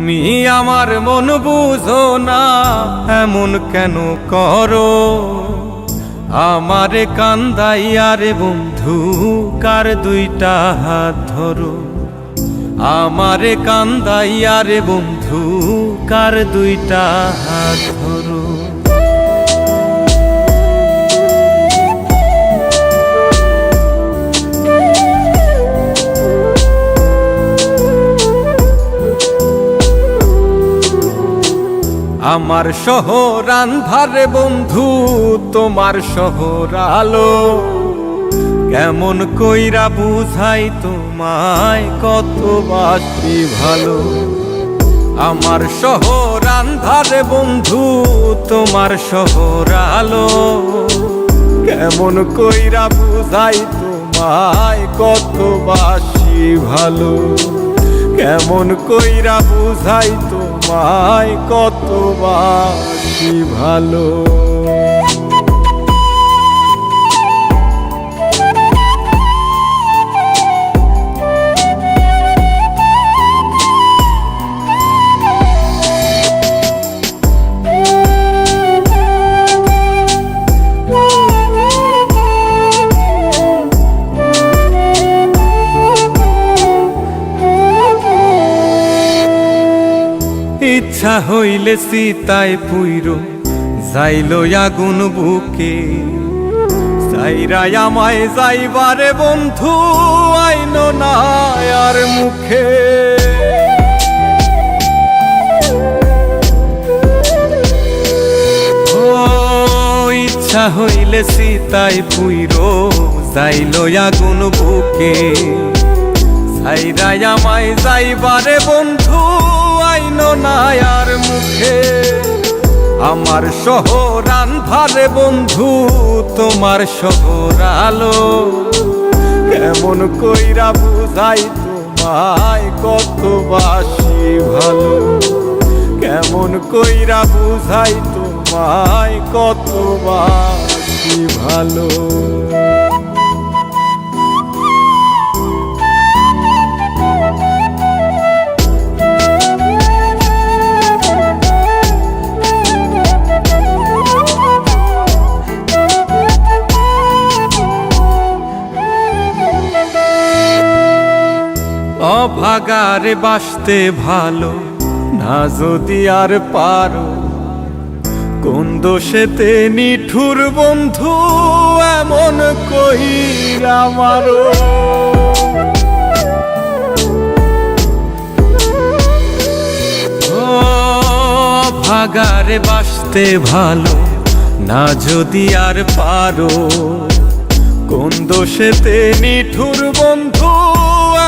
তুমি আমার মন বুঝো না, এমন কেন করো? আমারে কান্দাইয়া রে বন্ধু, কার দুইটা হাত ধরো। আমারে কান্দাইয়া রে বন্ধু, কার দুইটা হাত ধরো। আমার শহর আন্ধারে বন্ধু, তোমার শহর আলো। কেমন কইরা বুঝাই তোমায়, কত বাসি ভালো। আমার শহর আন্ধারে বন্ধু, তোমার শহর আলো। কেমন কইরা বুঝাই তোমায়, কত বাসি ভালো। কেমন কইরা বুঝাই তোমায়, কত বাসি ভালো। ইচ্ছা হইলে সীতায় পুইরো যাইল আগুন বুকে। সাইরাই আমায় যাইবারে বন্ধু, আইন না আর মুখে। ও ইচ্ছা হইলে সীতায় পুইরো যাইল আগুন বুকে। সাইরাই আমায় যাইবারে বন্ধু, আইন না আর মুখে। আমার শহর আন্ধারে বন্ধু, তোমার শহর আলো। কেমন কইরা বুঝাই তোমায়, কত বাসি ভালো। কেমন কইরা বুঝাই তোমায়, কত বাসি ভালো। অভাগারে বাসতে ভালো না যদি আর পারো। কোন দোষেতে নিঠুর বন্ধু, এমন কইরা মারো। অভাগারে বাসতে ভালো না যদি আর পারো। কোন দোষেতে নিঠুর বন্ধু,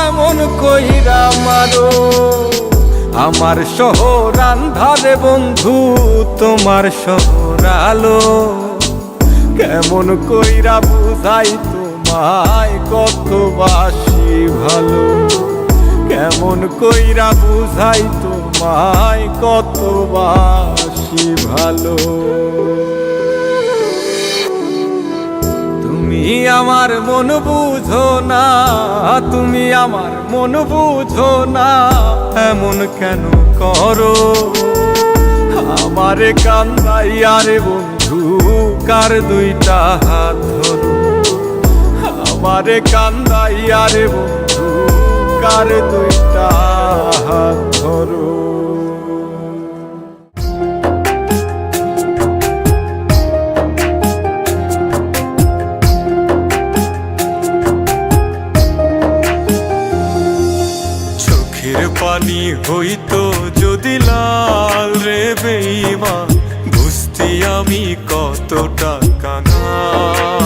এমন কইরা মারো। আমার শহর আন্ধারে বন্ধু, তোমার শহর আলো। কেমন কইরা বুঝাই তোমায়, কত বাসি ভালো। কেমন কইরা বুঝাই তোমায়, কত বাসি ভালো। তুমি আমার মন বুঝো না, তুমি আমার মন বুঝো না, এমন কেন করো? আমারে কান্দাইয়া রে বন্ধু, কার দুইটা হাত ধরো। আমারে কান্দাইয়া রে বন্ধু, কার দুইটা হাত ধরো। পানি হইতো যদি লাল রে বেঈমান, বুঝতি আমি কতটা কাঙাল।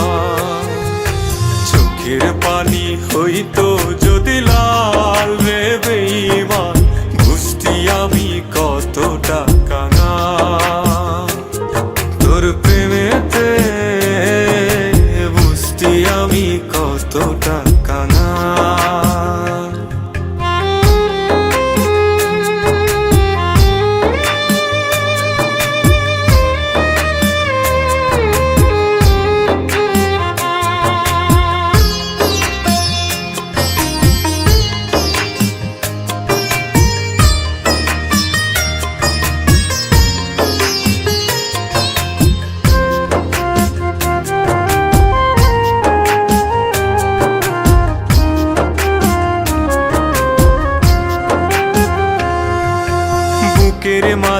চোখের পানি হইতো যদি লাল রে বেঈমান, বুঝতি আমি কতটা কাঙাল। তোর প্রেমেতে বুঝতি আমি কতটা কাঙাল।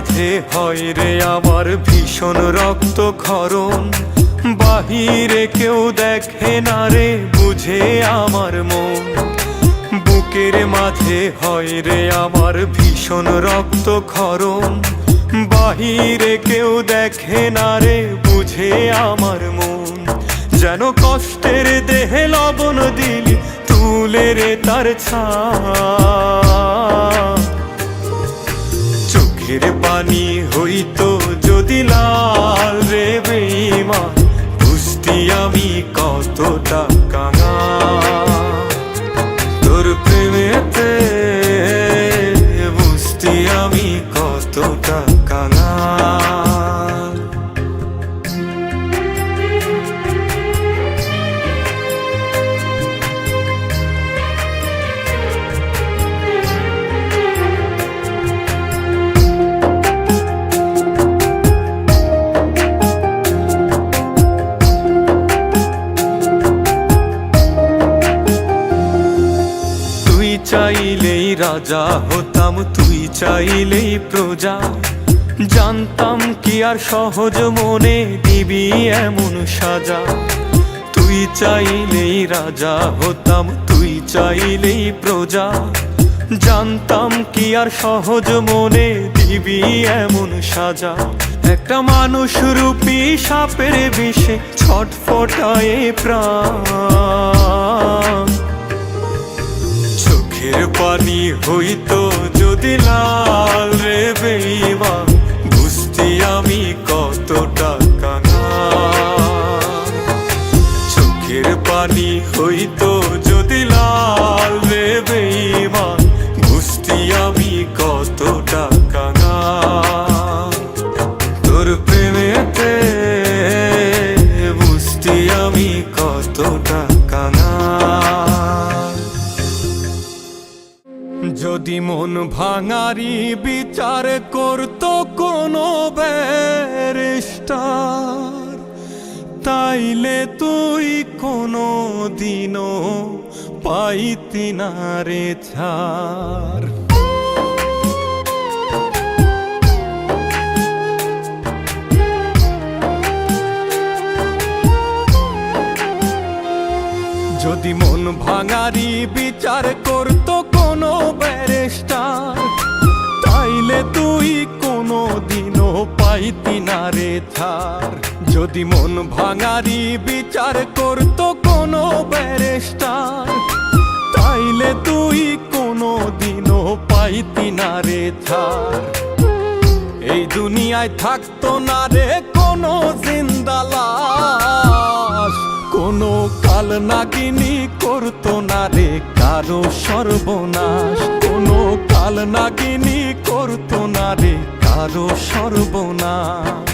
মাঝে হয় রে আমার ভীষণ রক্তক্ষরণ, বাহিরে কেউ দেখে না রে বুঝে আমার মন। বুকের মাঝে হয় রে আমার ভীষণ রক্তক্ষরণ, বাহিরে কেউ দেখে না রে বুঝে আমার মন। যেন কষ্টের দেহে লবণ দিলি তুলে রে তার ছাপ, চোখের পানি হইতো যদি লাল রে বেঈমান, বুঝতি আমি কতটা কাঙাল তোর প্রেমেতে, বুঝতি আমি কতটা কাঙাল। চাইলেই রাজা হতাম, তুই চাইলেই প্রজা, জানতাম কি আর সহজ মনে দিবি এমন সাজা। তুই চাইলেই রাজা হতাম, তুই চাইলেই প্রজা, জানতাম কি আর সহজ মনে দিবি এমন সাজা। একটা মানুষ রূপী সাপের বিষে ছটফটায়ে প্রাণ, চোখের পানি হইতো যদি লাল রে বেঈমান, বুঝতি আমি কতটা কাঙাল। চোখের পানি হইতো যদি লাল রে বেঈমান, বুঝতি আমি কতটা কাঙাল তোর প্রেমেতে, বুঝতি আমি কতটা কাঙাল। যদি মন ভাঙারি বিচার করতো কোনো ব্যারিস্টার, তাইলে তুই কোনো দিনও পাইতি না রে ছাড়। যদি মন ভাঙারি বিচার করতো কোনো ব্যারিস্টার, তাইলে তুই কোনো দিনও পাইতি না রে ছাড়। যদি মন ভাঙারি বিচার করতো কোনো ব্যারিস্টার, তাইলে তুই কোনো দিনও পাইতি না রে ছাড়। এই দুনিয়ায় থাকতো না রে কোনো জিন্দা লাশ, কোনো কাল নাগিনী করতো না রে কারো সর্বনাশ, কোনো কাল নাগিনী করতো না রে কারো সর্বনাশ।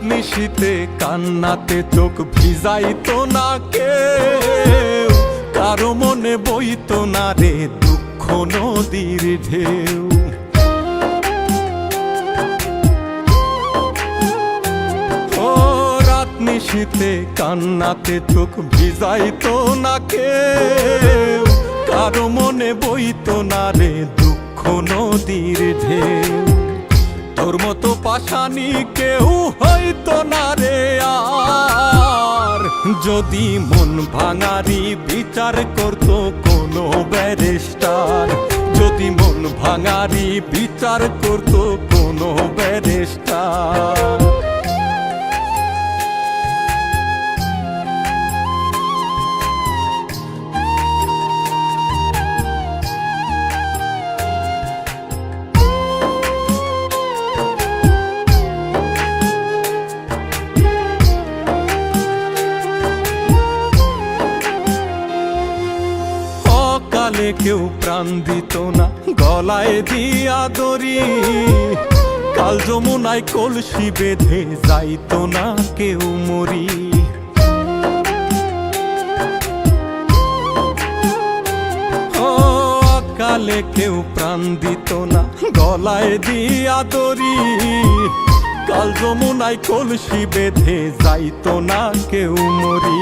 নিশীতে কান্নাতে চোখ ভিজাইতো না কেউ, কারো মনে বইতো না রে দুঃখ নদীর ঢেউ। ও রাত নিশীতে কান্নাতে চোখ ভিজাইতো না কেউ, কারো মনে বইতো না রে দুঃখ নদীর ঢেউ। তোর মতো পাশানি কেউ হইতো না রে আর, যদি মন ভাঙারি বিচার করতো কোনো ব্যারিস্টার। যদি মন ভাঙারি বিচার করতো কোনো ব্যারিস্টার। অকালে কেউ প্রাণ দিত না গলায় দিয়া দড়ি, কাল যমুনায় কলসি বেঁধে যাইতো না কেউ মরি। অকালে কেউ প্রাণ দিত না গলায় দিয়া দড়ি, কাল যমুনায় কলসি বেঁধে যাইতো না কেউ মরি।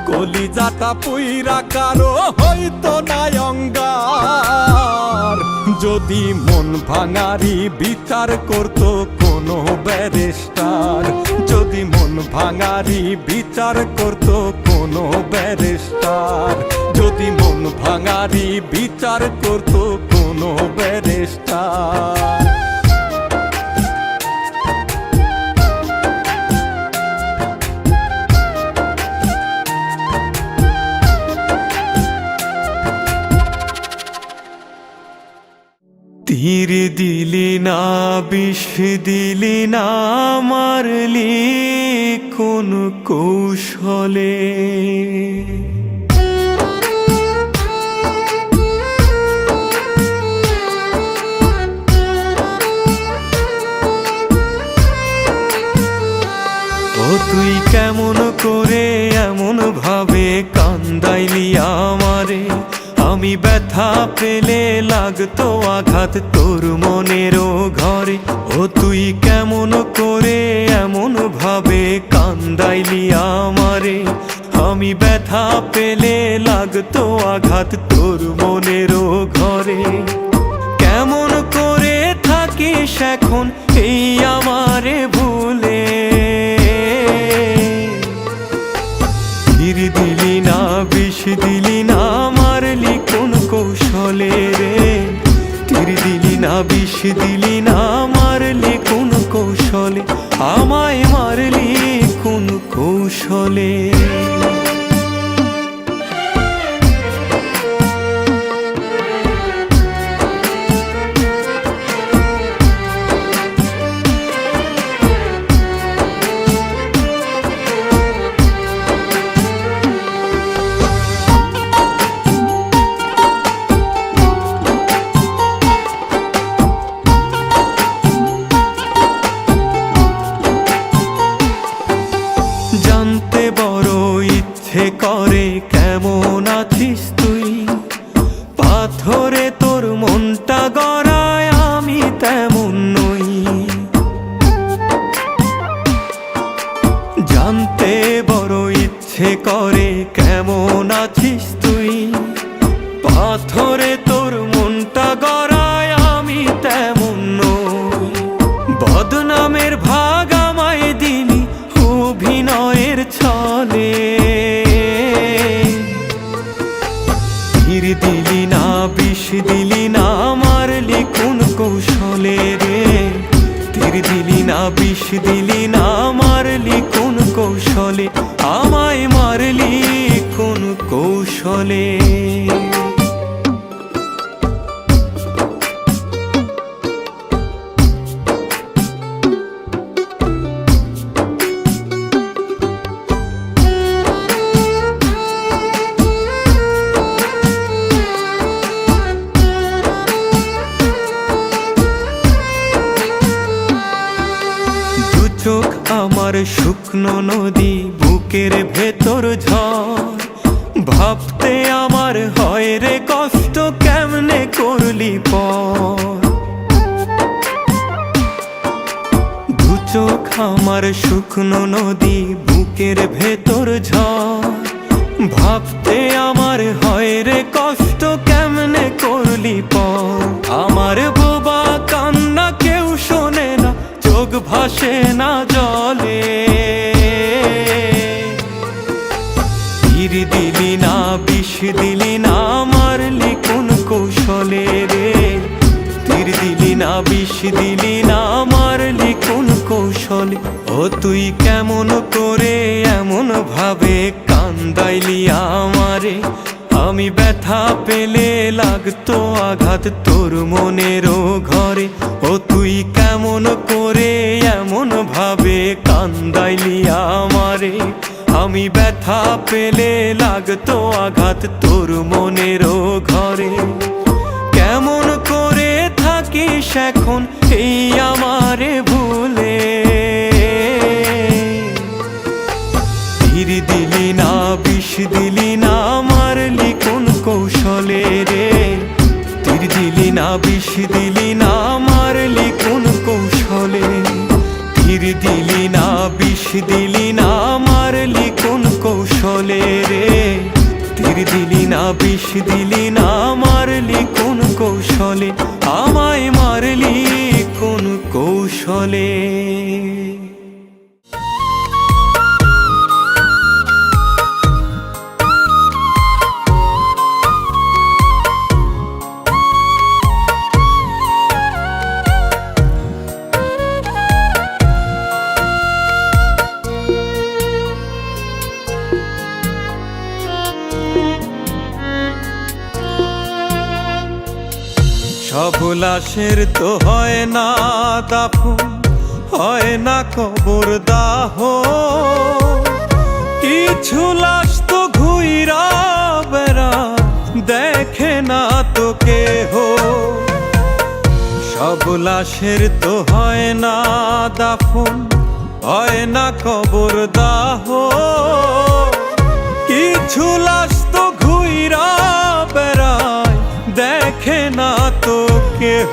কলিজাটা পুইরা কারো হইতো না অঙ্গার, যদি মন ভাঙারি বিচার করত কোনো ব্যারিস্টার, যদি মন ভাঙারি বিচার করত কোনো ব্যারিস্টার, যদি মন ভাঙারি বিচার করত কোনো ব্যারিস্টার। তীর দিলি না বিষ দিলি না মারলি কোন কৌশলে, ও তুই কেমন করে এমন ভাবে কান্দাইলি আমারে, আমি ব্যথা পেলে লাগতো আঘাত তোর মনেরও ঘরে। ও তুই কেমন করে এমন ভাবে কান্দাইলি আমারে, আমি ব্যথা পেলে লাগতো আঘাত তোর মনেরও ঘরে। কেমন করে থাকিস এখন এই আমারে ভুলে, তীর দিলি না বিষ দিলি না মারলি কোন কৌশলে রে, তীর দিলি না বিষ দিলি না মারলি কোন কৌশলে, আমায় মারলি কোন কৌশলে। জানতে বড় ইচ্ছে করে কেমন আছিস তুই, পাথরে তোর মনটা গড়ায় আমি তেমন নই। জানতে বড় ইচ্ছে করে কেমন আছিস তুই, পাথরে তোর মনটা গড়ায় আমি তেমন নই। বদনামের ভাগ আমায় দিলি অভিনয়ের ছলে, তীর দিলি না বিষ দিলি না মারলি কোন কৌশলে রে, তীর দিলি না বিষ দিলি না মারলি কোন কৌশলে, আমায় মারলি কোন কৌশলে। চোখ আমার শুকনো নদী বুকের ভেতর ঝড়, ভাবতে আমার হয় রে কষ্ট কেমনে করলি পর। দু চোখ আমার শুকনো নদী বুকের ভেতর ঝড়, ভাবতে আমার হয় রে কষ্ট কেমনে করলি পর। আমার বোবা কান্না কেউ শোনে না, চোখ ভাসে না জলে, তীর দিলি না বিষ দিলি না মারলি কোন কৌশলে রে, তীর দিলি না বিষ দিলি না মারলি কোন কৌশলে। ও তুই কেমন করে এমন ভাবে কান্দাইলি আমারে, আমি ব্যথা পেলে লাগতো আঘাত তোর মনেরও ঘরে। ও তুই কেমন করে এমন ভাবে কান্দাইলি আমারে, আমি ব্যথা পেলে লাগতো আঘাত তোর মনেরও এখন এই আমারে ভুলে। তীর দিলি না বিষ দিলি না মারলি কোন কৌশলে রে, তীর দিলি না বিষ দিলি না মারলি কোন কৌশলে, তীর দিলি না বিষ দিলি না মারলি কোন কৌশলে রে, তীর দিলি না বিষ দিলি না মারলি কোন কৌশলে, আমায় মারলি কোন কৌশলে। সব লাশের তো হয় না দাফন, হয় না কবর দাহ, কিছু লাশ তো ঘুইরা বেড়া দেখে না তো কেহ। সব লাশের তো হয় না দাফন, হয় না কবর দাহ, কিছু লাশ তো ঘুইরা বেড়ায় দেখে না তো কেহ।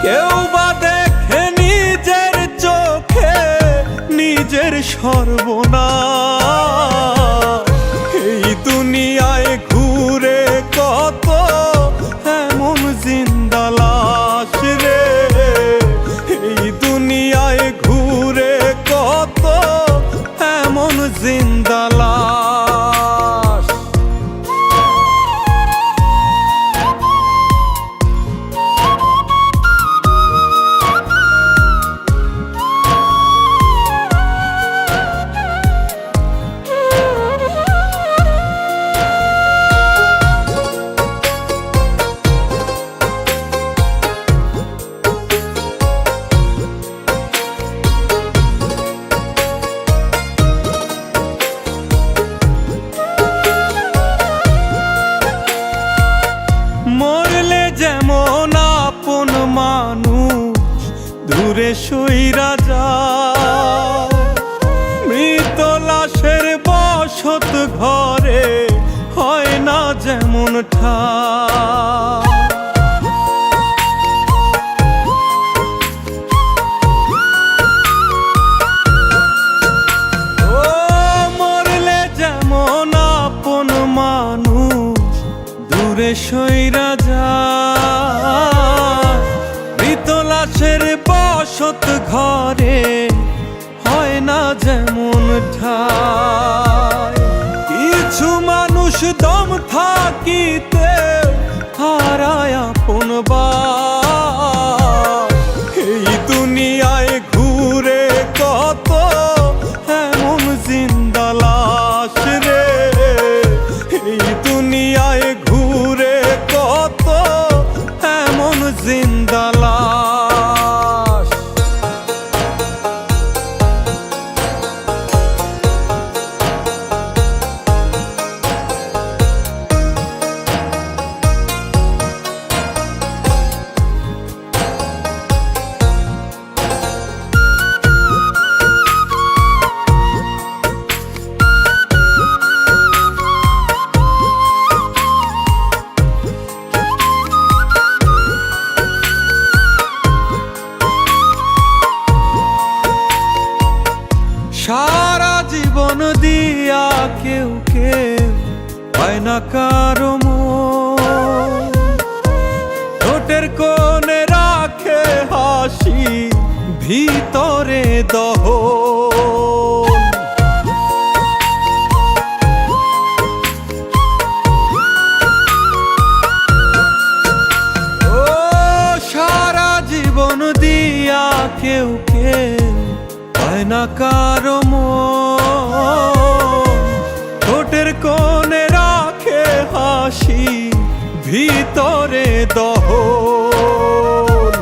কেউ বা দেখে নিজের চোখে নিজের সর্বনাশ, এই দুনিয়ায় ঘুরে কত এমন জিন্দা লাশ রে, এই দুনিয়ায় ঘুরে কত এমন জিন্দা লাশ। মরলে যেমন আপন মানুষ দূরে সইরা যায়, মৃত লাশের বসত ঘরে হয় না যেমন ঠাই। ও মরলে যেমন আপন মানুষ দূরে সইরা যায়, মৃত লাশের বসত ঘরে হয় না যেমন ঠাই। কিছু মানুষ দম থাকিতে হারায় আপন বাস, এই দুনিয়ায় ঘুরে কত এমন জিন্দা লাশ রে, এই দুনিয়ায় ঘুরে কত এমন জিন্দা লাশ। সারা জীবন দিয়া কেউ কেউ পায় না কারো মন, ঠোঁটের কোণে রাখে হাসি ভিতরে দহন। ও সারা জীবন দিয়া কেউ কেউ পায় না কারো মন, ঠোঁটের কোণে রাখে হাসি ভিতরে দহন।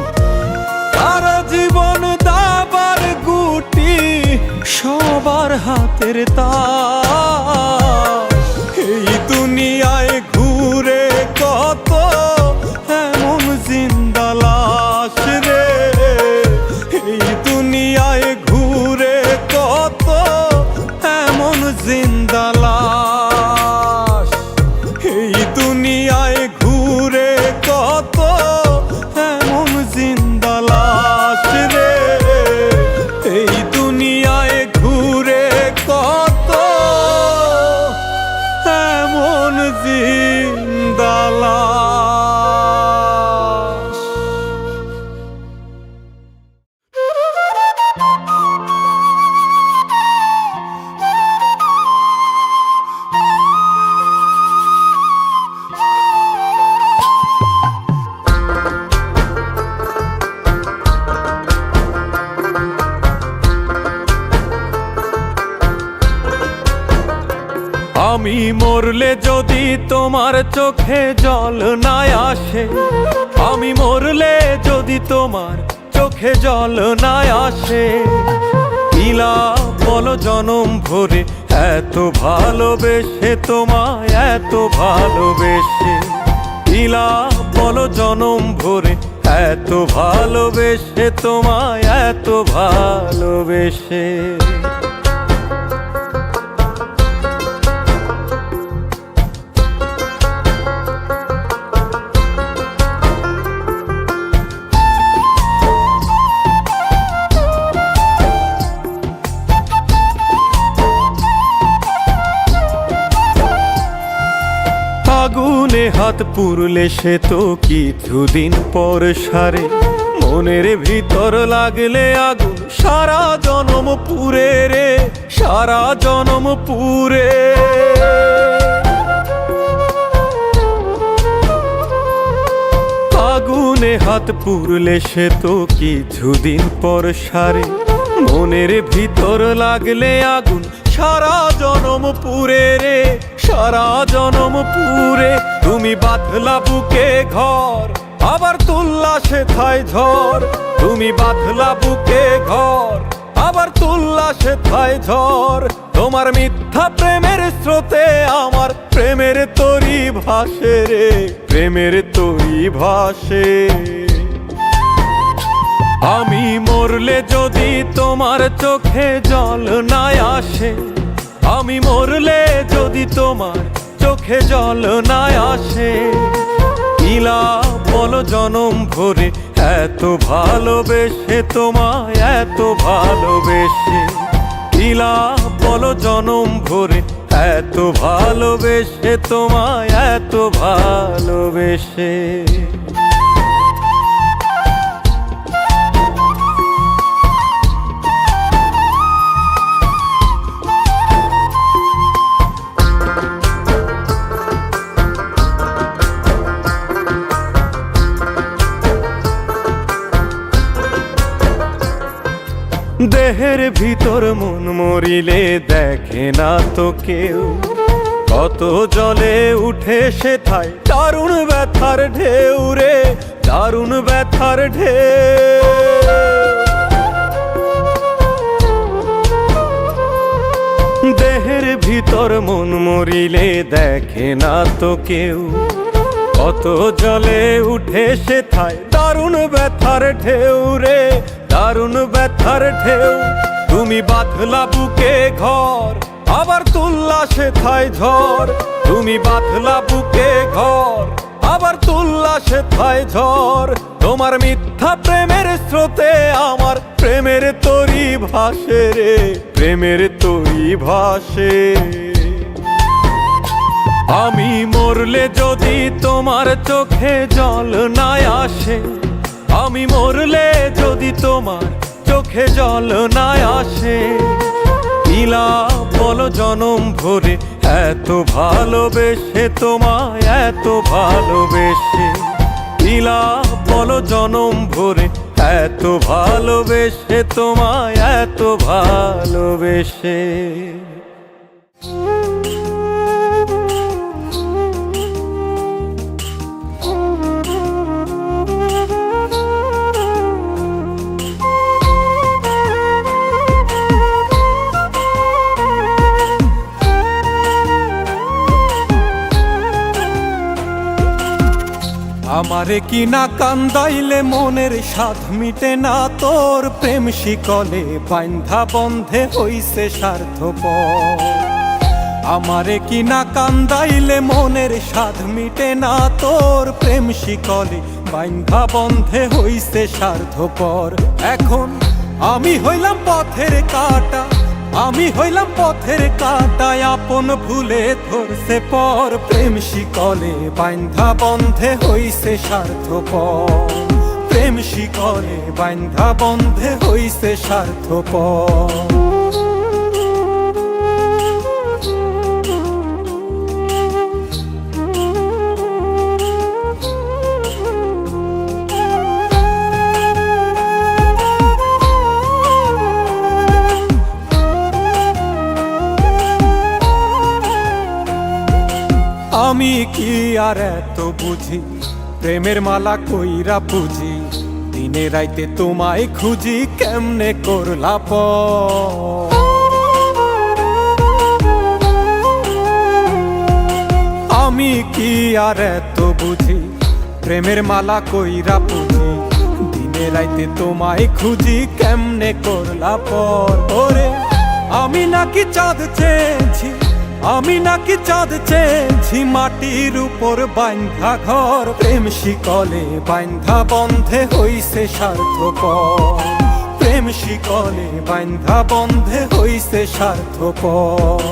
কারো জীবন দাবার গুটি সবার হাতের তাস, এই দুনিয়ায় ঘুরে কত এমন জিন্দা দুনিয়ায় ঘুরে কত এমন জিন্দা লাশ রে, এই দুনিয়ায় ঘুরে কত এমন জিন্দা লাশ। আমি মরলে যদি তোমার চোখে জল না আসে, আমি মরলে যদি তোমার চোখে জল না আসে, ইলা বলো জনম ভরে এত ভালোবেসে তোমায়, এত ভালোবেসে, ইলা বলো জনম ভরে এত ভালোবেসে তোমায়, এত ভালোবেসে। আগুনে হাত পুরলে সে তো কিছুদিন পর সারে, মনের ভিতর লাগলে আগুন সারা জনম পুরে রে, সারা জনম পুরে। আগুনে হাত পুরলে সে তো কিছুদিন পর সারে, মনের ভিতর লাগলে আগুন সারা জনম পুরে রে, সারা জনম পুরে। তুমি বাঁধলা বুকে ঘর, আবার তুললা সেথায় ঝড়, তুমি বাঁধলা বুকে ঘর, আবার তুললা সেথায় ঝড়। তোমার মিথ্যা প্রেমের স্রোতে আমার প্রেমের তরি ভাসে রে, প্রেমের তরি ভাসে। আমি মরলে যদি তোমার চোখে জল না আসে, আমি মরলে যদি তোমার চোখে জল না আসে, ইলা বলো জনম ভরে এত ভালোবেসে তোমায়, এত ভালোবেসে, ইলা বলো জনম ভরে এত ভালোবেসে তোমায়, এত ভালোবেসে। দেহের ভিতর মন মরিলে দেখে না তো কেউ, কত জলে উঠে সেথায় দারুণ ব্যথার ঢেউ রে, দারুণ ব্যথার ঢেউ। দেহের ভিতর মন মরিলে দেখে না তো কেউ, কত জলে উঠে সেথায় দারুণ ব্যথার ঢেউ রে, দারুণ ব্যথার ঢেউ। তুমি বাঁধলা বুকে ঘর, আবার তুললা সেথায় ঝড়, তুমি বাঁধলা বুকে ঘর, আবার তুললা সেথায় ঝড়। তোমার মিথ্যা প্রেমের স্রোতে আমার প্রেমের তরি ভাসে রে, প্রেমের তরি ভাসে। আমি মরলে যদি তোমার চোখে জল না আসে, আমি মরলে যদি তোমার চোখে জল না আসে, ইলা বলো জনম ভরে এত ভালোবেসে তোমায়, এত ভালোবেসে, ইলা বলো জনম ভরে এত ভালোবেসে তোমায়, এত ভালোবেসে। আমারে কি না কান্দাইলে মনের স্বাদ মিটে না, তোর প্রেম শিকলে বান্ধা বন্ধে হইছে স্বার্থপর। আমারে কি না কান্দাইলে মনের স্বাদ মিটে না তোর প্রেম শিকলে বাইন্ধা বন্ধে হইছে স্বার্থপর। এখন আমি হইলাম পথের কাঁটা, আমি হইলাম পথের কাঁটায় আপন ভুলে ধরছে পর প্রেম শিকলে বাইন্ধা বন্ধে হইছে স্বার্থপর। প্রেম শিকলে বাইন্ধা বন্ধে হইছে স্বার্থপর। আমি কি আর এত বুঝি প্রেমের মালা কইরা পুজি, দিনে রাইতে তোমায় খুঁজি কেমনে করলা পর। আমি কি আর এত বুঝি প্রেমের মালা কইরা পুজি, দিনে রাইতে তোমায় খুঁজি কেমনে করলা পর। ওরে আমি নাকি চাঁদ চেয়েছি, আমি নাকি চাঁদ চেয়েছি মাটির উপর বাইন্ধা ঘর। প্রেম শিকলে বাইন্ধা বন্ধে হইছে স্বার্থপর। প্রেম শিকলে বাইন্ধা বন্ধে হইছে স্বার্থপর।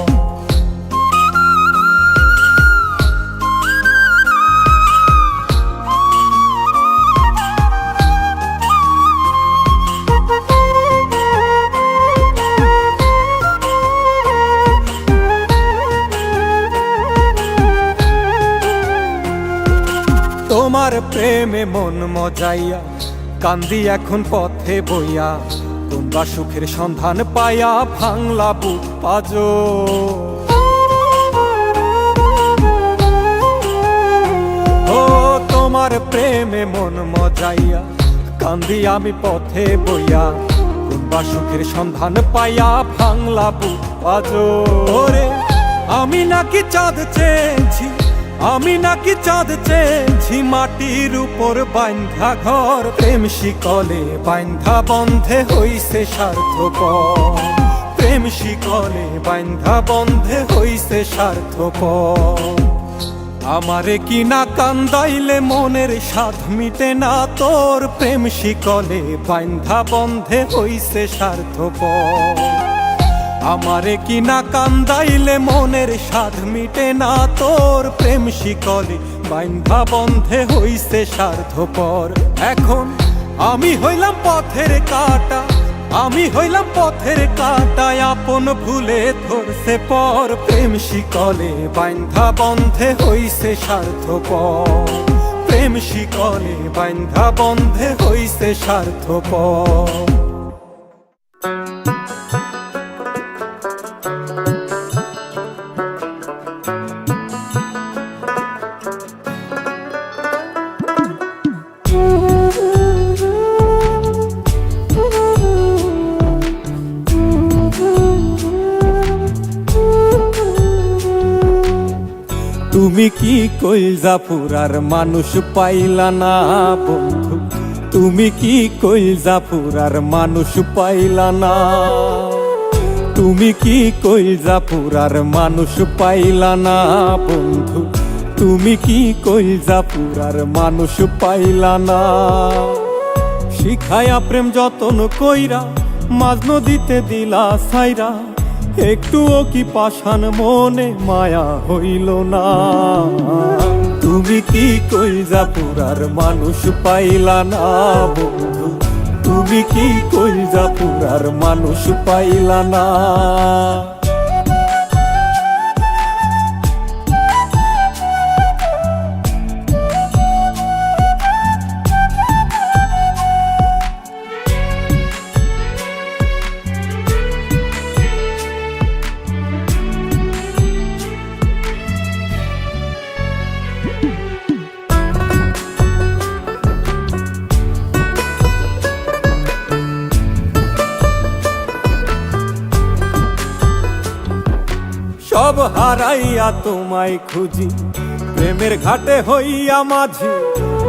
তোমার প্রেমে মন মজাইয়া কান্দি এখন পথে বইয়া, তোমরা সুখের সন্ধান পাইয়া ভাঙলা বুক পাজো। ও তোমার প্রেমে মন মজাইয়া কান্দি আমি পথে বইয়া, তোমরা সুখের সন্ধান পাইয়া ভাঙলা বুক পাজো। ওরে আমি নাকি চাঁদ চেয়েছি, আমি নাকি চাঁদ চেয়েছি মাটির উপর বাইন্ধা ঘর। প্রেম শিকলে বাইন্ধা বন্ধে হইছে স্বার্থপর। প্রেম শিকলে বাইন্ধা বন্ধে হইছে স্বার্থপর। আমারে কি না কান্দাইলে মনের স্বাদ মিটে না তোর প্রেম শিকলে বাইন্ধা বন্ধে হইছে স্বার্থপর। আমারে কি না কান্দাইলে মনের স্বাদ মিটে না তোর প্রেম শিকলে বাইন্ধা বন্ধে হইছে স্বার্থপর। এখন আমি হইলাম পথের কাঁটা, আমি হইলাম পথের কাঁটায় আপন ভুলে ধরছে পর। প্রেম শিকলে বাইন্ধা বন্ধে হইছে স্বার্থপর। প্রেম শিকলে বাইন্ধা বন্ধে হইছে স্বার্থপর। তুমি কি কইলজা পুরার মানুষ পাইলা না বন্ধু, তুমি কি কইলজা পুরার মানুষ পাইলা না। তুমি কি কইলজা পুরার মানুষ পাইলা না বন্ধু, তুমি কি কইলজা পুরার মানুষ পাইলা না। শিখায়া প্রেম যতন কইরা মাঝ নদীতে দিলা ছাইরা, একটুও কি পাষাণ মনে মায়া হইল না। তুমি কি কইলজা পুরার মানুষ পাইলা না বন্ধু, তুমি কি কইলজা পুরার মানুষ পাইলা না। সব হারাইয়া তোমায় খুঁজি, প্রেমের ঘাটে হইয়া মাঝি,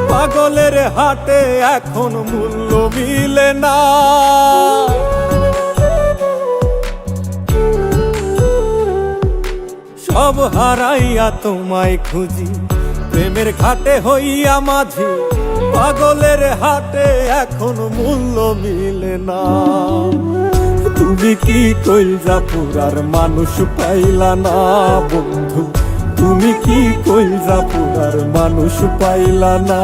পাগলের হাটে এখন মূল্য মিলে না। সব হারাইয়া তোমায় খুঁজি, প্রেমের ঘাটে হইয়া মাঝি, পাগলের হাটে এখন মূল্য মিলে না। তুমি কি কইলা পুরার মানুষ পাইলা না বন্ধু, তুমি কি কইলা পুরার মানুষ পাইলা না।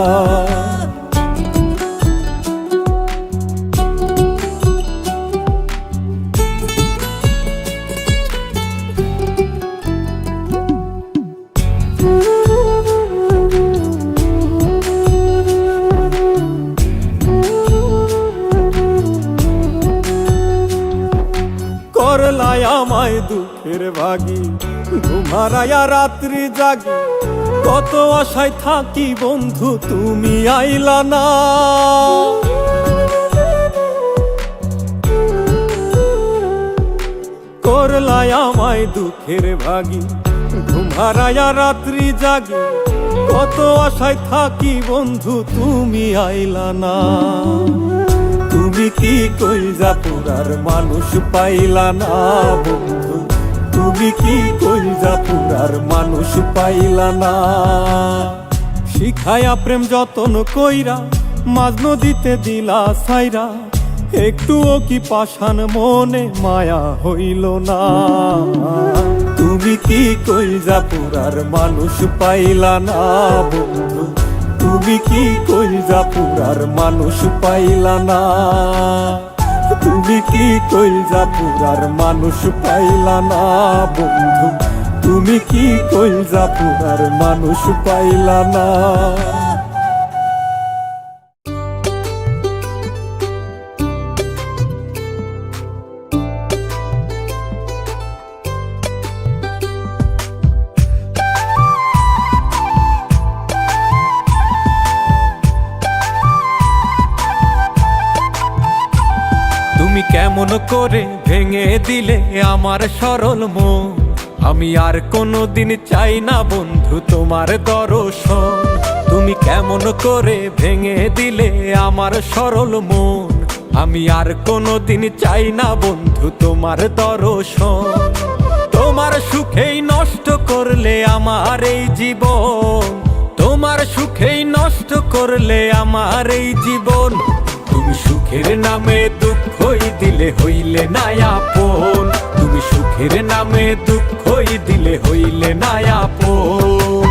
করলাই আমায় দুঃখের ভাগী, ঘুমারায়া রাত্রি জাগি, কত আশায় থাকি বন্ধু তুমি আইলা না। করলাই আমায় দুঃখের ভাগী, ঘুমারায়া রাত্রি জাগি, কত আশায় থাকি বন্ধু তুমি আইলা না। তুমি কি কইলা পুরার মানুষ পাইলা না বন্ধু, তুমি কি কইলা পুরার মানুষ পাইলা না। শিখায়া প্রেম যতন কইরা মাঝ নদীতে দিলা ছাইরা, একটুও কি পাষাণ মনে মায়া হইল না। তুমি কি কইলা পুরার মানুষ পাইলা না বন্ধু, তুমি কি কইলা পুরার মানুষ পাইলা না। তুমি কি কইলা পুরার মানুষ পাইলা না বন্ধু, তুমি কি কইলা পুরার মানুষ পাইলা না। তুমি কেমন করে ভেঙে দিলে আমার সরল মন, আমি আর কোনোদিন চাই না বন্ধু তোমার দর্শন। তুমি কেমন করে ভেঙে দিলে আমার সরল মন, আমি আর কোনোদিন চাই না বন্ধু তোমার দর্শন। তোমার সুখেই নষ্ট করলে আমার এই জীবন, তোমার সুখেই নষ্ট করলে আমার এই জীবন। তুমি সুখের নামে দুঃখই দিলে হইলে না আপন, তুমি সুখের নামে দুঃখই দিলে হইলে না আপন।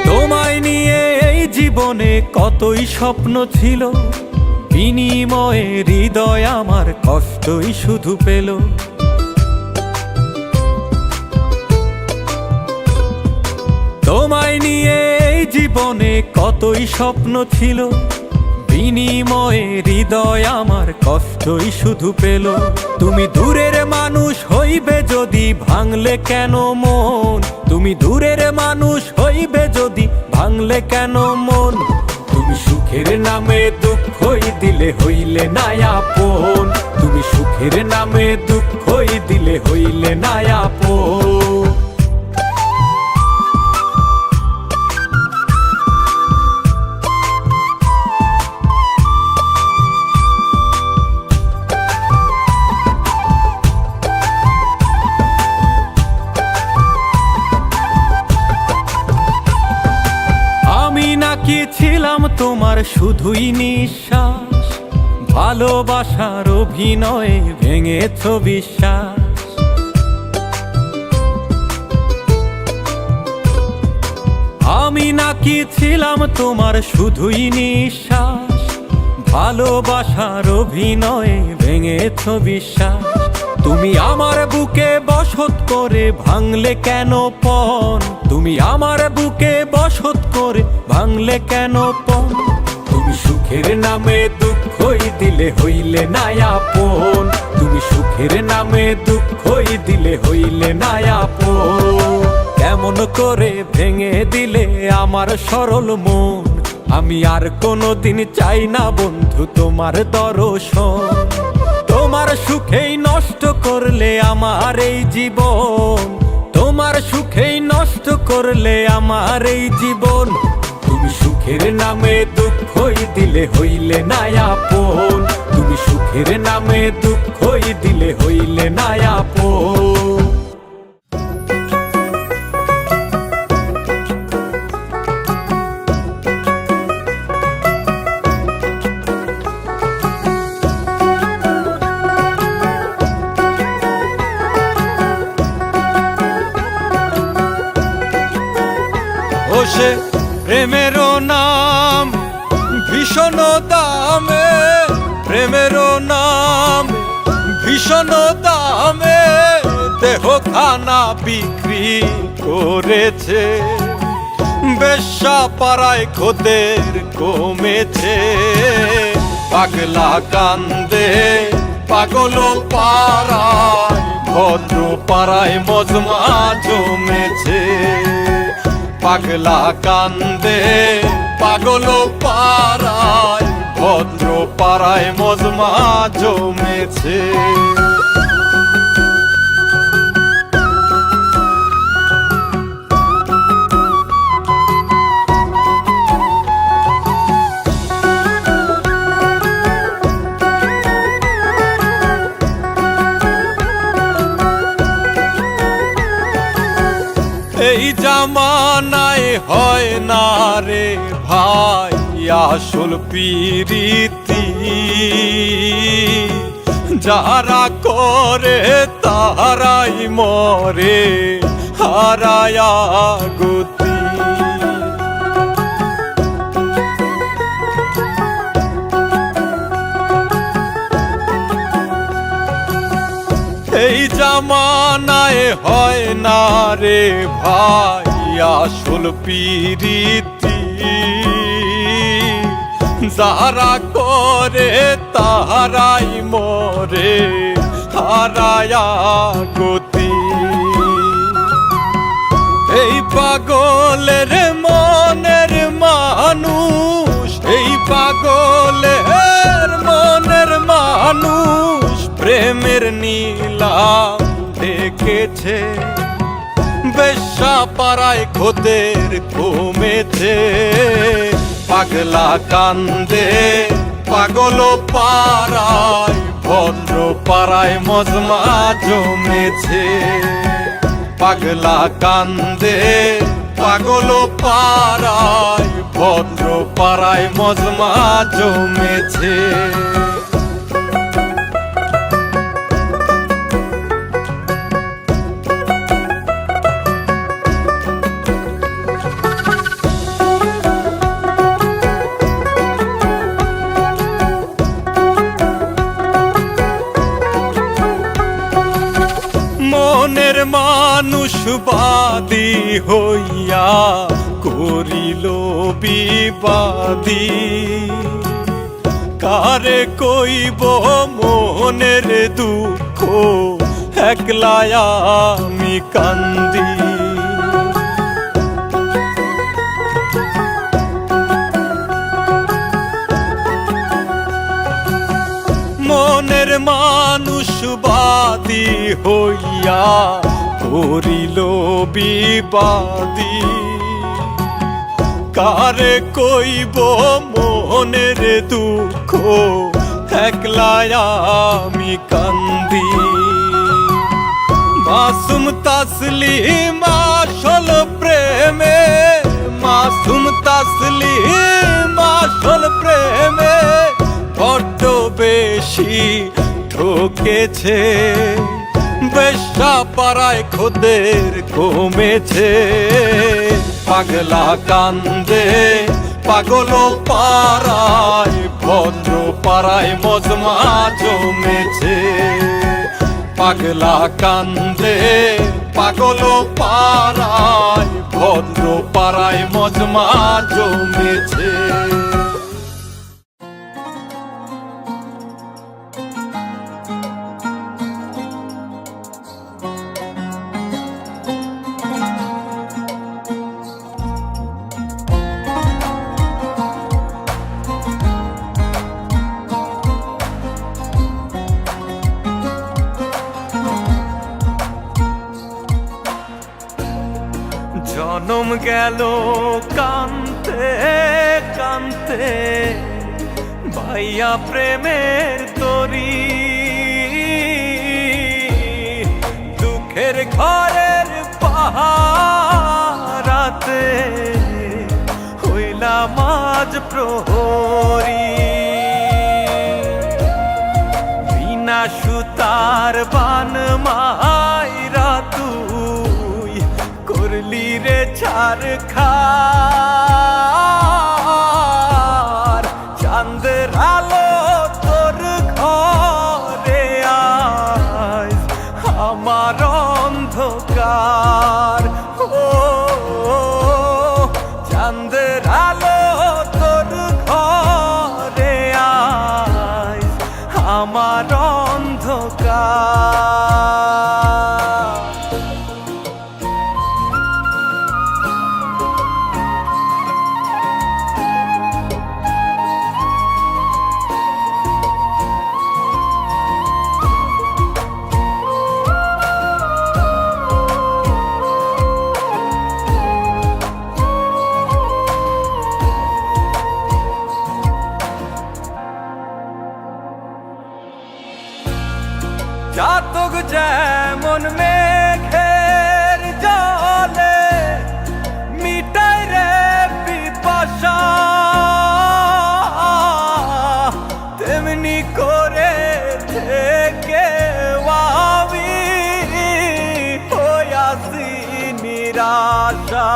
তোমায় নিয়ে এই জীবনে কতই স্বপ্ন ছিল, বিনিময়ে হৃদয় আমার কষ্টই শুধু পেল। তোমায় নিয়ে এই জীবনে কতই স্বপ্ন ছিল, বিনিময়ে হৃদয় আমার কষ্টই শুধু পেল। তুমি দূরের মানুষ হইবে যদি ভাঙলে কেন মন, তুমি দূরের মানুষ হইবে যদি ভাঙলে কেন মন। তুমি সুখের নামে দুঃখই দিলে হইলে না আপন, তুমি সুখের নামে দুঃখই দিলে হইলে না আপন। আমি নাকি ছিলাম তোমার শুধুই নিঃশ্বাস, ভালোবাসার অভিনয়ে ভেঙেছ বিশ্বাস। আমি নাকি ছিলাম তোমার শুধুই নিঃশ্বাস, ভালোবাসার অভিনয়ে ভেঙেছ বিশ্বাস। তুমি আমার বুকে বসত করে ভাঙলে কেন পণ, তুমি আমার বুকে বসত করে ভাঙলে কেন পণ। তুমি সুখের নামে দুঃখই দিলে হইলে না আপন, তুমি সুখের নামে দুঃখই দিলে হইলে না আপন। কেমন করে ভেঙে দিলে আমার সরল মন, আমি আর কোনোদিন চাই না বন্ধু তোমার দর্শন। তোমার তোমার সুখেই নষ্ট করলে আমার এই জীবন, তোমার সুখেই নষ্ট করলে আমার এই জীবন। তুমি সুখের নামে দুঃখই দিলে হইলে না আপন, তুমি সুখের নামে দুঃখই দিলে হইলে না আপন। সে প্রেমের নাম ভীষণ দামে, প্রেমের নাম ভীষণ দামে দেহ খানা বিক্রি করেছে। বেশ্যা পাড়ায় খোদের কমেছে, পাগলা কান্দে পাগল পাড়ায়, ভদ্র পাড়ায় মজমা জমেছে। পাগলা কান্দে পাগল পাড়ায়, ভদ্র পাড়ায় মজমা জমেছে। এই জামানায় হয় না রে ভাই আসল প্রীতি, যারা করে তারাই মরে হারায়া গতি। এই জামানায় হয় না রে ভাই আসল প্রীতি, যারা করে তাহারাই মরে হারায়া গতি। এই পাগলের মনের মানুষ, এই পাগলের মনের মানুষ প্রেমের নীলাম দেখেছে। বেশ্যা পাড়ায় খোদের কমেছে, পাগলা কান্দে পাগল পাড়ায়, ভদ্র পাড়ায় মজমা জমেছে। পাগলা কান্দে পাগল পাড়ায়, ভদ্র পাড়ায় মজমা জমেছে। মনের মানুষ বাদী হইয়া করিল বিবাদী, কারে কইব মনের দুঃখ একলা আমি কান্দি। মনের মানুষ বাদী হইয়া করিল বিবাদী, কারে কইব মনের দুঃখ একলা আমি কান্দি। মাসুম তাসলিম আসল প্রেমে, মাসুম তাসলিম আসল প্রেমে বড্ড বেশি ঠকেছে। বেশ্যা পাড়ায় খোদের কমেছে, পাগলা কান্দে পাগল পাড়ায়, ভদ্র পাড়ায় মজমা জমেছে। পাগলা কান্দে পাগল পাড়ায়, ভদ্র পাড়ায় মজমা জমেছে। জনম গেল কান্তে কান্তে ভাইয়া প্রেমের তরি, দুঃখের ঘরের পাহারাতে হইলাম আজ প্রহরী। বিনা সুতার বান মাইরা তুই করলি রে ছারখার, চাঁদের আলো তোর ঘরে আজ আমার অন্ধকার। ও চাঁদের আলো তোর ঘরে আজ আমার অন্ধকার। জাতক যেমন মেঘের জলে মিটাই রে পিপাসা, তেমনি করে থেকে আমি হইয়াছি নিরাশা।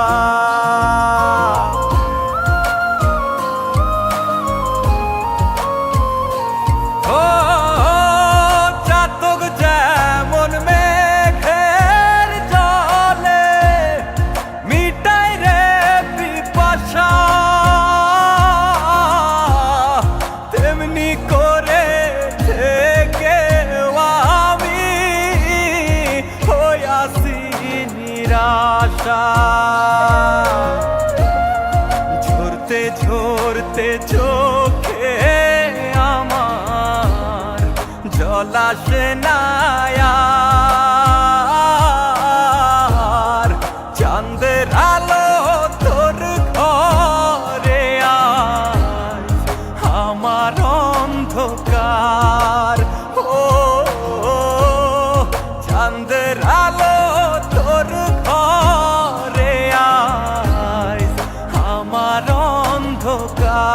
ঝরতে ঝরতে চোখে আমার জল আসে না আর, চাঁদের আলো তোর ঘরে আজ আমার অন্ধকার। ও চাঁদের আলো তোর ঘরে আজ আমার অন্ধকার।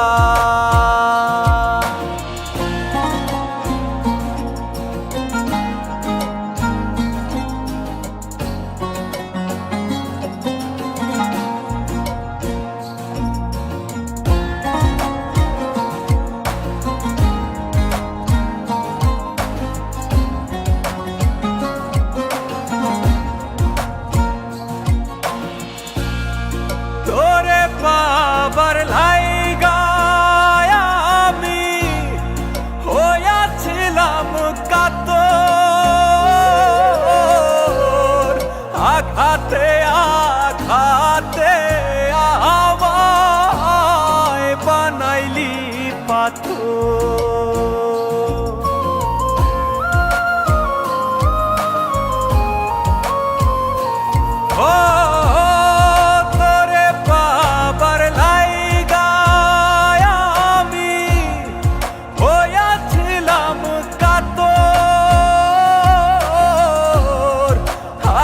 তোরে পাবার লাইগায় আমি হইয়াছিলাম কাতর, আঘাতে আঘাতে আমায় বানাইলি পাথর।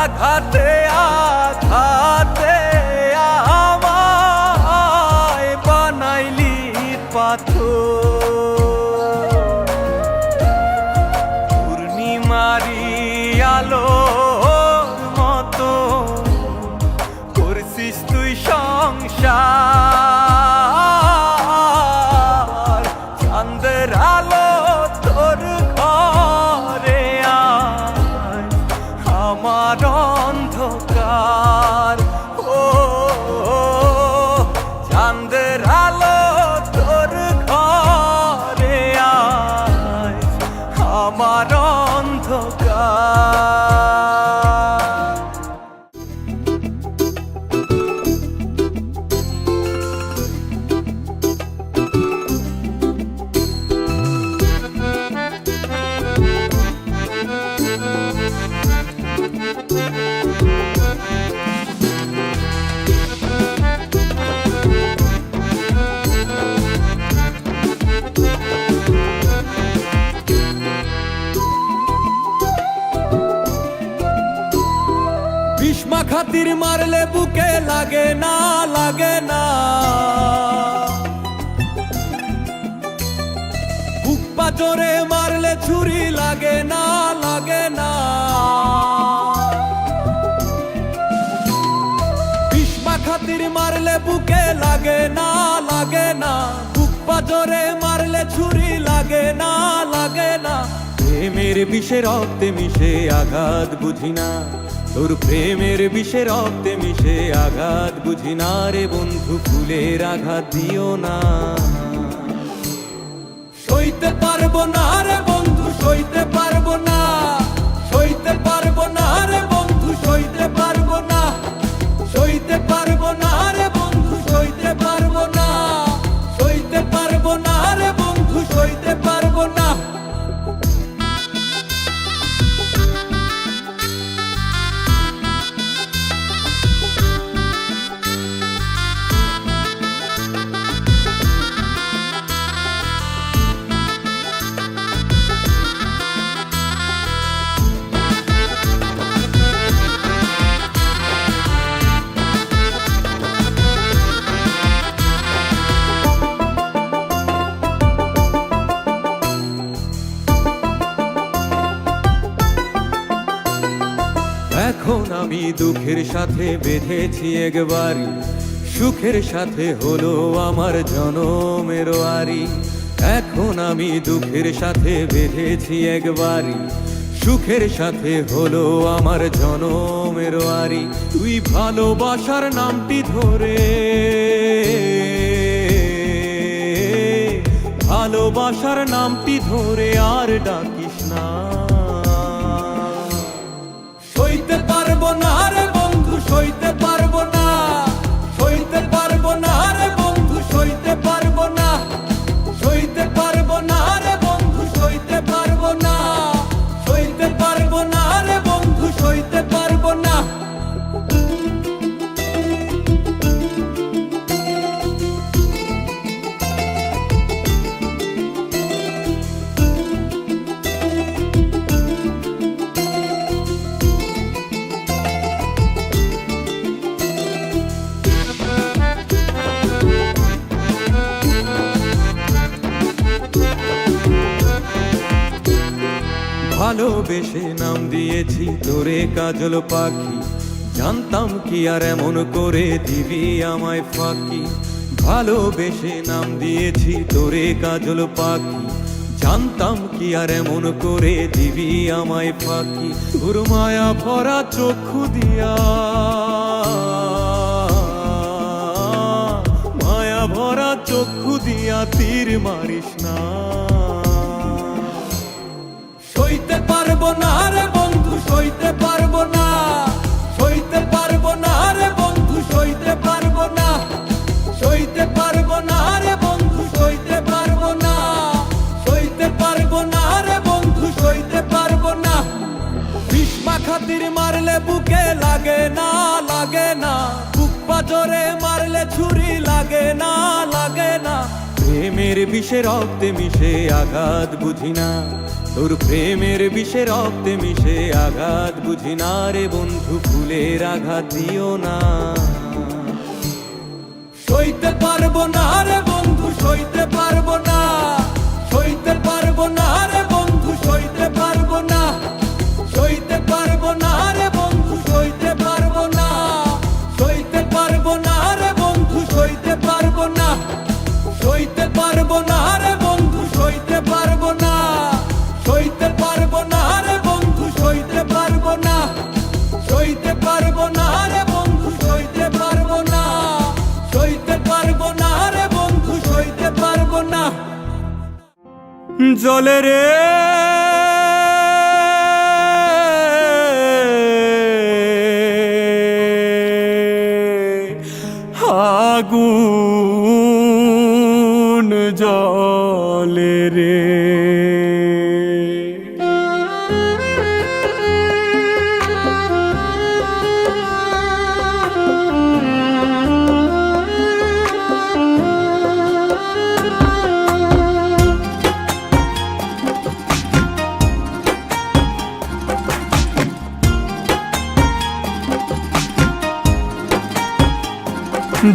আঘাতে আঘাতে আমায় বানাইলি পাথর। পূর্ণিমারি আলোর মতো করছিস তুই সংসার, চাঁদের আলো তোর ঘরে আজ আমার অন্ধকার। ও চাঁদের আলো তোর ঘরে আজ আমার অন্ধকার। খাতির মারলে বুকে লাগে না, লাগে না। বুক পাজরে মারলে ছুরি লাগে না, লাগে না। বিষ্মা খাতির মারলে বুকে লাগে না, লাগে না। বুক পাজরে মারলে ছুরি লাগে না, লাগে না। প্রেমের বিষে রক্তে মিশে আঘাত বুঝি না, তোর প্রেমের বিষে রক্তে মিশে আঘাত বুঝি না রে বন্ধু, ফুলের আঘাত দিও না। সইতে পারবো না রে বন্ধু, সইতে পারবো না, সইতে পারবো না রে বন্ধু, সইতে পারবো না, সইতে পারবো না রে বন্ধু, সইতে পারবো না, সইতে পারবো না রে বন্ধু, সইতে পারবো না। এখন আমি দুঃখের সাথে বেঁধেছি একবারই, সুখের সাথে হলো আমার জনমের আরি। এখন আমি দুঃখের সাথে বেঁধেছি একবারই, সুখের সাথে হলো আমার জনমের আরি। তুই ভালোবাসার নামটি ধরে, ভালোবাসার নামটি ধরে আর ডাকিস না। সইতে পারবো না রে বন্ধু, সইতে পারবো না, সইতে পারবো না রে বন্ধু, সইতে পারবো না, সইতে পারবো না রে বন্ধু, সইতে পারবো না, সইতে পারবো না রে বন্ধু, সইতে পারবো না। ভালোবেসে নাম দিয়েছি তোরে কাজল পাখি, জানতাম কি আর এমন করে দিবি আমায় ফাঁকি। ভালোবেসে নাম দিয়েছি তোরে কাজল পাখি, জানতাম কি আর এমন করে দিবি আমায় ফাঁকি। তোর মায়া ভরা চক্ষু দিয়া, মায়া ভরা চক্ষু দিয়া তীর মারিস না। সইতে পারবো না রে বন্ধু, সইতে পারবো না, সইতে পারবো না রে বন্ধু, সইতে পারবো না, সইতে পারবো না রে বন্ধু, সইতে পারবো না, সইতে পারবো না রে বন্ধু, সইতে পারবো না। বিষ্মা খাতির মারলে বুকে লাগে না, লাগে না। বুক পাজরে মারলে ছুরি লাগে না, লাগে না। প্রেমের বিষে রক্তে মিশে আঘাত বুঝি না, তোর প্রেমের বিষে রক্তে মিশে আঘাত বুঝি না রে বন্ধু, ফুলের আঘাত দিও না। সইতে পারবো না রে বন্ধু, সইতে পারবো না, সইতে পারবো না রে বন্ধু, সইতে পারবো না, সইতে পারবো না রে বন্ধু, সইতে পারবো না, সইতে পারবো না রে বন্ধু, সইতে পারবো না, সইতে পারবো না রে বন্ধু, সইতে পারবো না, সইতে পারবো না রে বন্ধু, সইতে পারবো না, সইতে পারবো না রে বন্ধু, সইতে পারবো না, সইতে পারবো না রে বন্ধু, সইতে পারবো না। জলে রে আগুন জলে রে,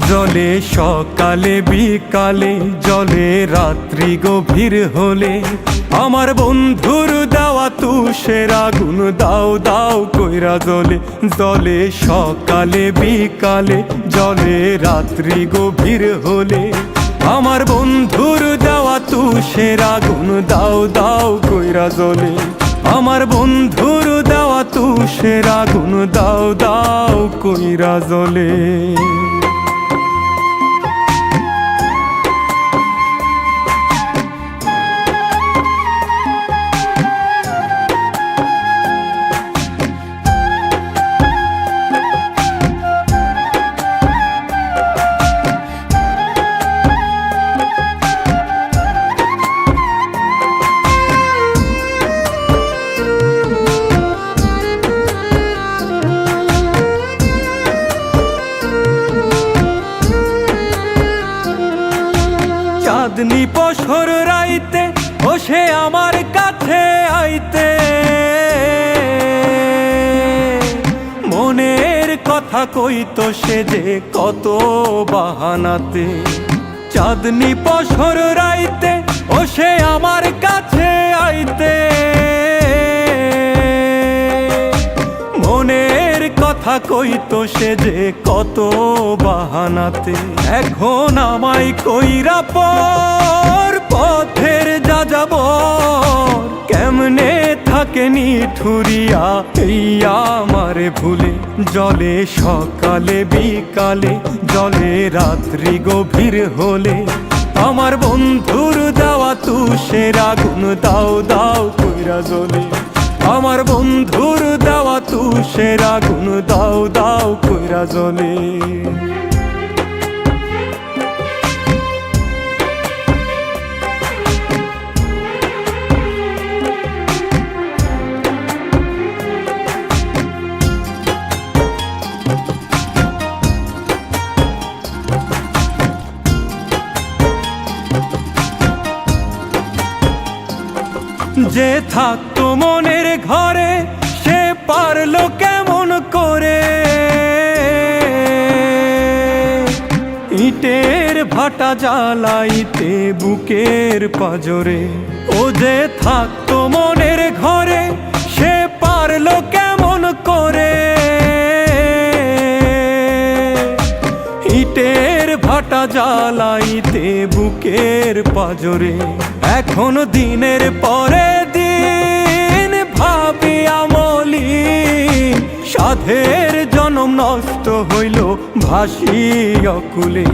জলে সকালে বিকালে, জলে রাত্রি গভীর হলে, আমার বন্ধুর দেওয়া তুষের আগুন দাও দাও কইরা জ্বলে। জলে সকালে বিকালে, জলে রাত্রি গভীর হলে, আমার বন্ধুর দেওয়া তুষের আগুন দাও দাও কইরা জ্বলে। আমার বন্ধুর দেওয়া তুষের আগুন দাও দাও কইরা জ্বলে। চাঁদনি পশর রাইতে বসে আমার কাছে আইতে, মনের কথা কইতো সে যে কত বাহানাতে। চাঁদনি পশর রাইতে বসে আমার কাছে আইতে, মনের কথা কইতো সে যে কত বাহানাতে। এখন আমায় কইরা পর পথের যা যাব, কেমনে থাকে নিঠুরিয়া এই আমারে ভুলে। জলে সকালে বিকালে, জলে রাত্রি গভীর হলে, আমার বন্ধুর দেওয়া তুষের আগুন দাও দাও কইরা জ্বলে। আমার বন্ধুর দেওয়া তুষের আগুন দাও দাও কইরা জ্বলে। যে থাকতো মনের ঘরে সে পারলো কেমন করে, ইটের ভাটা জ্বালাইতে বুকের পাজরে। ও যে থাকতো মনের ঘরে সে পারলো কেমন করে, ইটের ভাটা জ্বালাইতে বুকের পাজরে। এখন দিনের পরে দিন ভাবি আমলি, সাধের জনম নষ্ট হইল ভাসি অকুলে।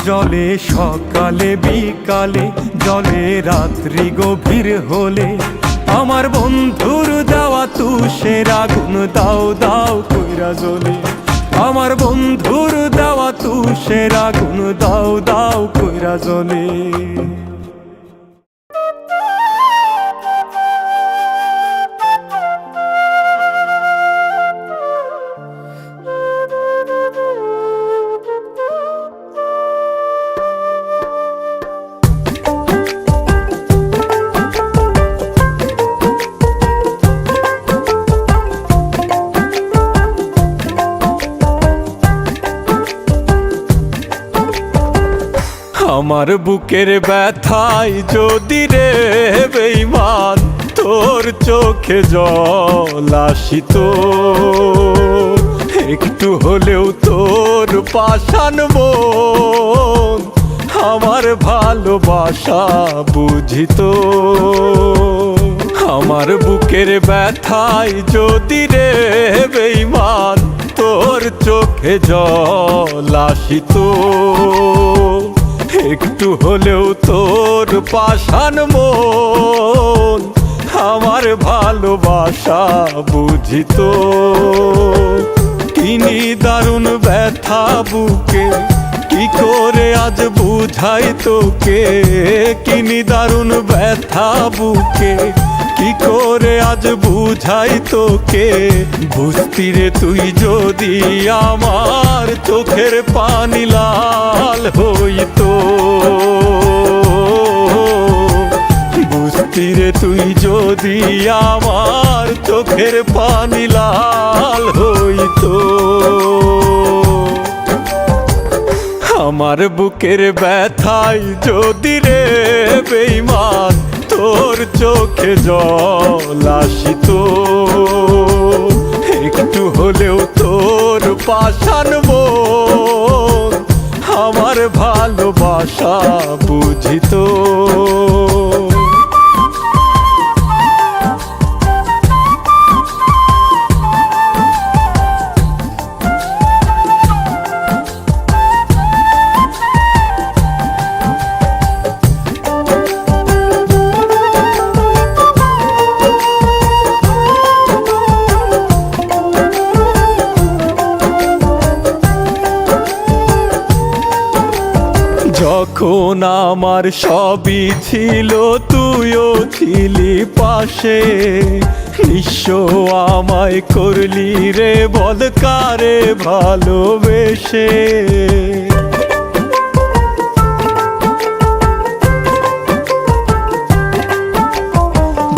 জলে সকালে বিকালে, জলে রাত্রি গভীর হলে, আমার বন্ধুর দেওয়া তুষের আগুন দাও দাও কইরা জ্বলে। আমার বন্ধুর দেওয়া তুষের আগুন দাও দাও কইরা জ্বলে। আমার বুকের ব্যথায় যদি রে বেঈমান তোর চোখে জল আসিত, একটু হলেও তোর পাষাণ মন আমার ভালোবাসা বুঝিত। আমার বুকের ব্যথায় যদি রে বেঈমান তোর চোখে জল আসিত, একটু হলেও তোর পাষাণ মন আমার ভালোবাসা বুঝিত। কিনি দারুণ ব্যথা বুকে, কি করে আজ বুঝাই তোকে। কিনি দারুণ ব্যথা বুকে, কি করে আজ বুঝাই তোকে। বুঝতি রে তুই যদি আমার চোখের পানি লাল হইতো, বুঝতি রে তুই যদি আমার চোখের পানি লাল হইতো। আমার বুকের ব্যথায় যদি রে বেঈমান তোর চোখে জল আসিত, একটু হলেও তোর পাষাণ মন আমার ভালোবাসা বুঝিত। যখন আমার সবই ছিল তুইও ছিলি পাশে, নিঃস্ব আমায় করলি রে বল কারে ভালোবেসে।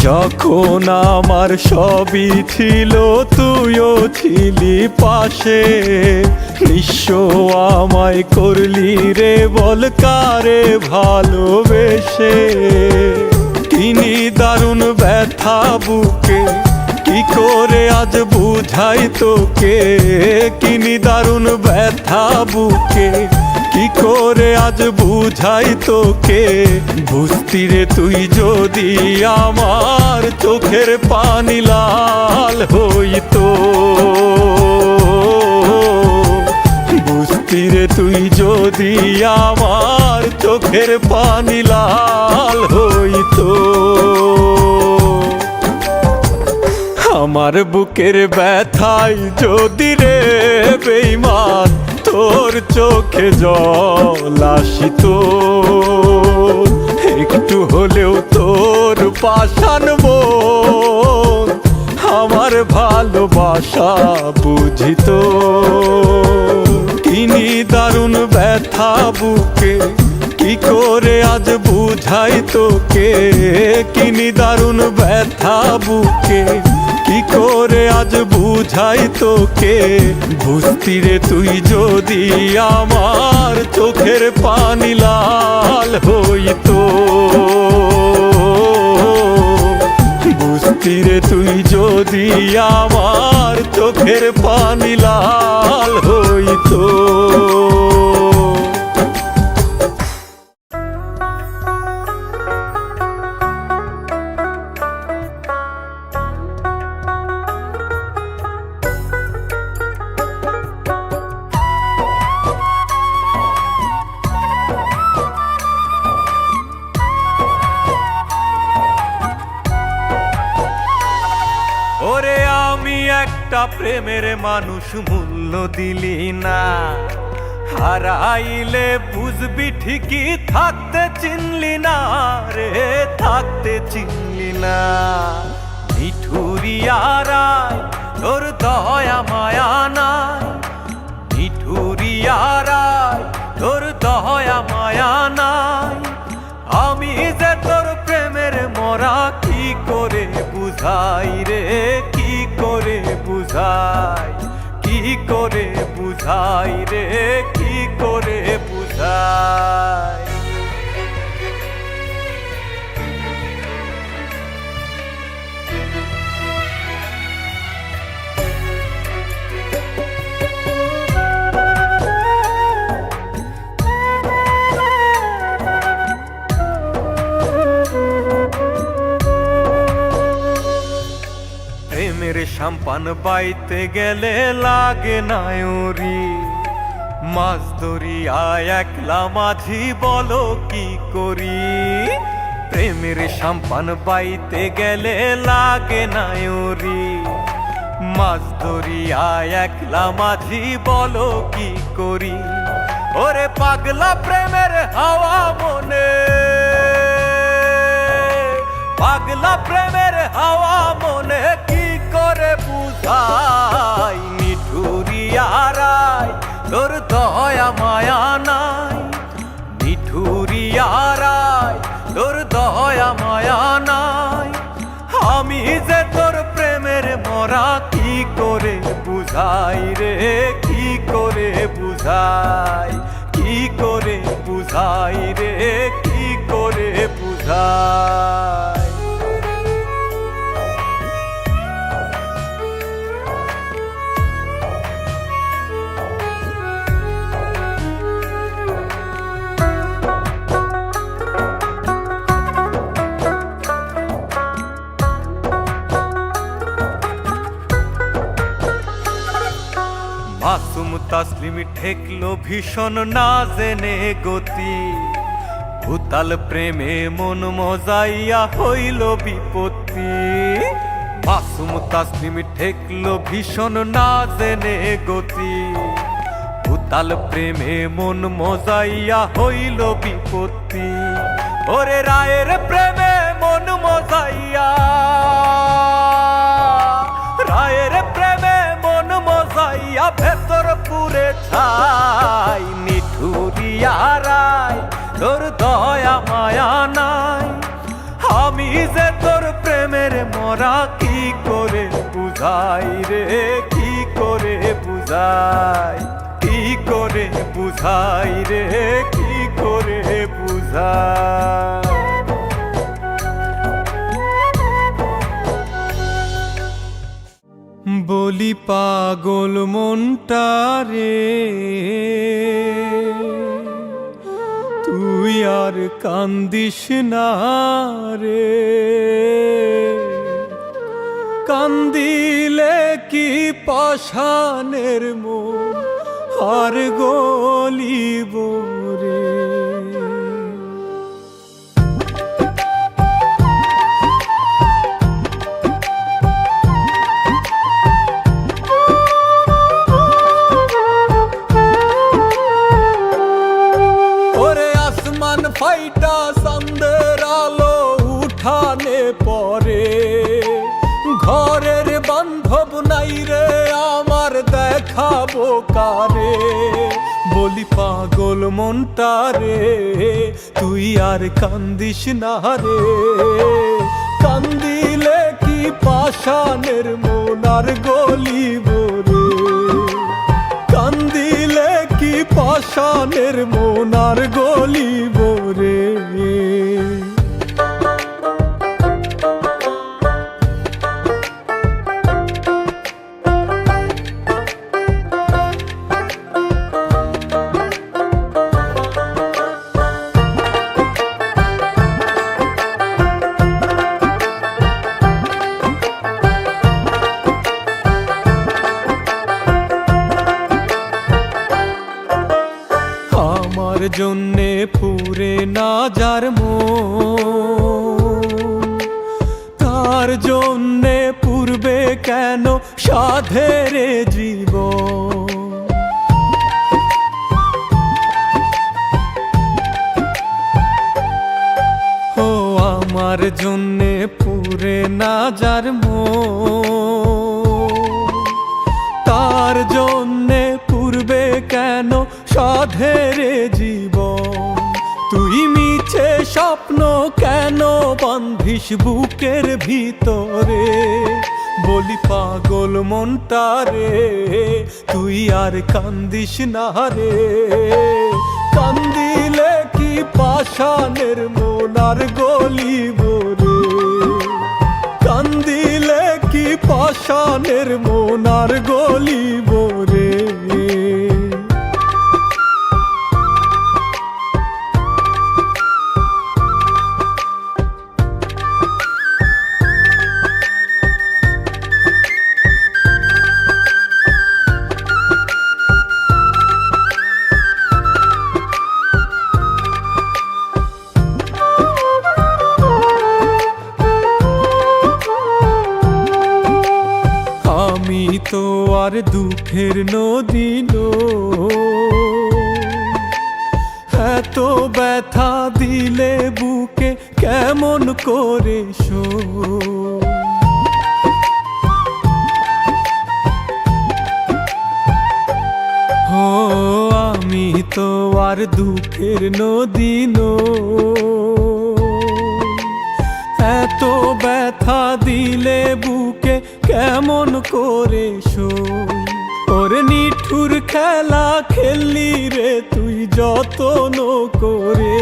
যখন আমার সবই ছিল তুইও ছিলি পাশে, নিঃস্ব আমায় করলি রে বল কারে ভালোবেসে। কিনি দারুণ ব্যথা বুকে কি করে আজ বুঝাই তোকে, কিনি দারুণ ব্যথা বুকে কি করে আজ বুঝাই তোকে। বুঝতি রে তুই যদি আমার চোখের পানি লাল হইতো, বুঝতি রে তুই যদি আমার চোখের পানি লাল হইতো। আমার বুকের ব্যথায় যদি রে বেঈমান তোর চোখে জল আসিত, একটু হলেও তোর পাষাণ মন আমার ভালোবাসা বুঝিত। কিনি দারুণ ব্যথা বুকে কি করে আজ বুঝাই তোকে, কিনি দারুণ ব্যথা বুকে কি করে আজ বুঝাই তোকে। বুঝতি রে তুই যদি আমার চোখের পানি লাল হইতো, বুঝতি রে তুই যদি আমার চোখের পানি লাল হইতো। ওরে আমি একটা প্রেমের মানুষ মূল্য দিলি না, হারাইলে বুঝবি ঠিকই থাকতে চিনলি না রে, থাকতে চিনলি না। মিঠুরিয়ারায় তোর দয়া মায়া নাই, মিঠুরিয়ারায় তোর দয়া মায়া নাই। আমি যে তোর প্রেমের মরা কি করে বুঝাই রে, কি করে বুঝাই, কি করে বুঝাই রে, কি করে বুঝাই। প্রেমের সাম্পান বাইতে গেলে লাগে নায়রি, মাছ ধরিয়ায় একলা মাঝি বলো কি করি। প্রেমের সাম্পান বাইতে গেলে লাগে নায়রি, মাছ ধরিয়ায় একলা মাঝি বলো কি করি। ওরে পাগলা প্রেমের হাওয়া মনে, পাগলা প্রেমের হাওয়া মনে কি করে বুঝাই। মিঠুরিয়ারায় তোর দয়া মায়া নাই, মিঠুরিয়ারায় তোর দয়া মায়া নাই। আমি যে তোর প্রেমের মরা কি করে বুঝাই রে, কি করে বুঝাই, কি করে বুঝাই রে, কি করে বুঝাই। মাসুম তাসলিম ঠেকলো ভীষণ না জেনে গতি, উতাল প্রেমে মন মজাইয়া হইল বিপত্তি। মাসুম তাসলিম ঠেকলো ভীষণ না জেনে গতি, উতাল প্রেমে মন মজাইয়া হইল বিপত্তি। ওরে রায়ের প্রেমে মন মজাইয়া, রায়ের প্রেমে মন মজাইয়া ভেতর পুরে ছাই। নিঠুরিয়া রায় তোর দয়া মায়া নাই, আমি যে তোর প্রেমের মরা কি করে বুঝাই রে, কি করে বুঝাই, কি করে বুঝাই রে, কি করে বুঝাই। বলি পাগল মনটা রে, তুই আর কান্দিস না রে। কান্দিলে কি পাষাণের মন আর গলিব রে। ফাইটা চাঁদের আলো উঠানে পরে, ঘরের বান্ধব নাই রে আমার দেখাবো কারে। বলি পাগল মনটা রে, তুই আর কান্দিস না রে। কান্দিলে কি পাষাণের মন আর গলিব রে। কান্দিলে কি পাষাণের মন আর গলিব রে। আমার জন্যে পুরে না যার মন, তার জন্যে পূর্বে কেন সাধের জীবন। ও আমার জন্যে পুরে না যার মন, তার জন্যে পূর্বে কেন সাধের জীবন। তুই মিছে স্বপ্ন কেন বান্ধিস বুকের ভিতরে। বলি পাগল মনটা রে, তুই আর কান্দিস না রে। কান্দিলে কি পাষাণের মন আর গলিব রে। কান্দিলে কি পাষাণের মন আর গলিব রে। আমি তো আর দুঃখের নদী এত ব্যথা দিলে বুকে কেমন করে শো। ও আমি তো আর দুঃখের নদী এত ব্যথা দিলে বুকে কেমন করে শোই। ওর নিঠুর খেলা খেললি রে তুই যতন করে।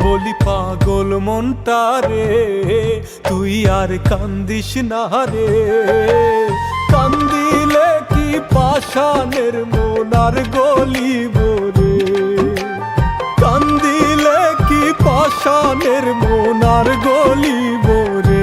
বলি পাগল মনটা রে, তুই আর কান্দিস না রে। কান্দিলে কি পাষাণের মন আর গলিব রে। কান্দিলে কি পাষাণের মন আর গলিব রে।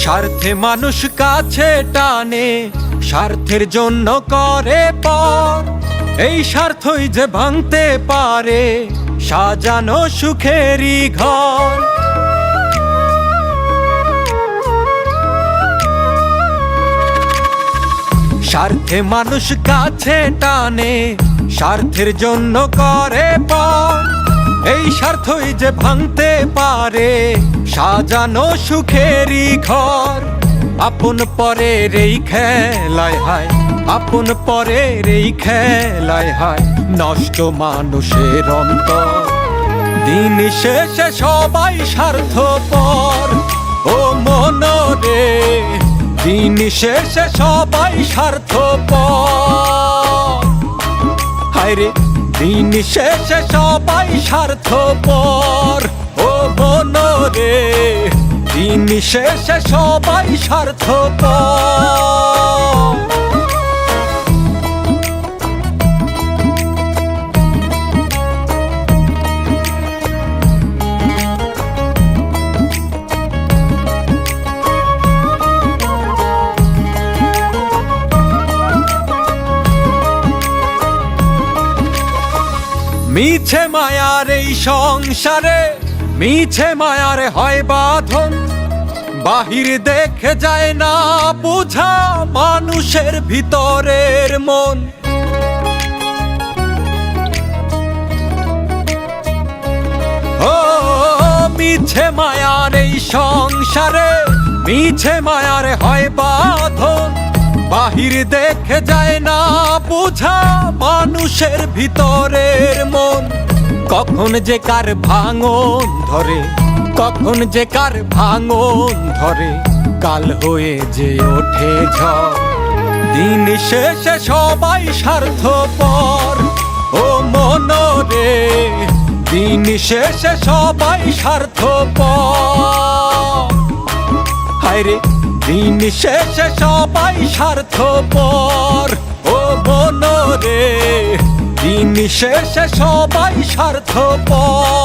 স্বার্থে মানুষ কাছে টানে, স্বার্থের জন্য করে পর। এই স্বার্থই যে ভাঙতে পারে সাজানো সুখেরই ঘর। স্বার্থে মানুষ কাছে টানে, স্বার্থের জন্য করে পর। এই স্বার্থই যে ভাঙতে পারে সাজানো সুখেরই ঘর। আপন পরের এই খেলায় হায়, আপন পরের এই খেলায় হায়, নষ্ট মানুষের অন্তর। দিন শেষে সবাই স্বার্থপর ও মনরে, দিন শেষে সবাই স্বার্থপর। হায় রে দিন শেষে সবাই স্বার্থপর ও মনরে, দিন শেষে সবাই স্বার্থপর। মিছে মায়ার এই সংসারে, মিছে মায়ার হয় বাঁধন। বাহির দেখে যায় না বুঝা মানুষের ভিতরের মন। ও মিছে মায়ার এই সংসারে, মিছে মায়ার হয় বাঁধন। বাহির দেখে যায় না বুঝা মানুষের ভিতরের মন। কখন যে কার ভাঙন ধরে, কখন যে কার ভাঙন ধরে, কাল হয়ে যে ওঠে ঝড়। দিন শেষে সবাই স্বার্থপর ও মনরে, দিন শেষে সবাই স্বার্থপর। হায় রে দিন শেষে সবাই স্বার্থপর ও মনরে, দিন শেষে সবাই স্বার্থপর।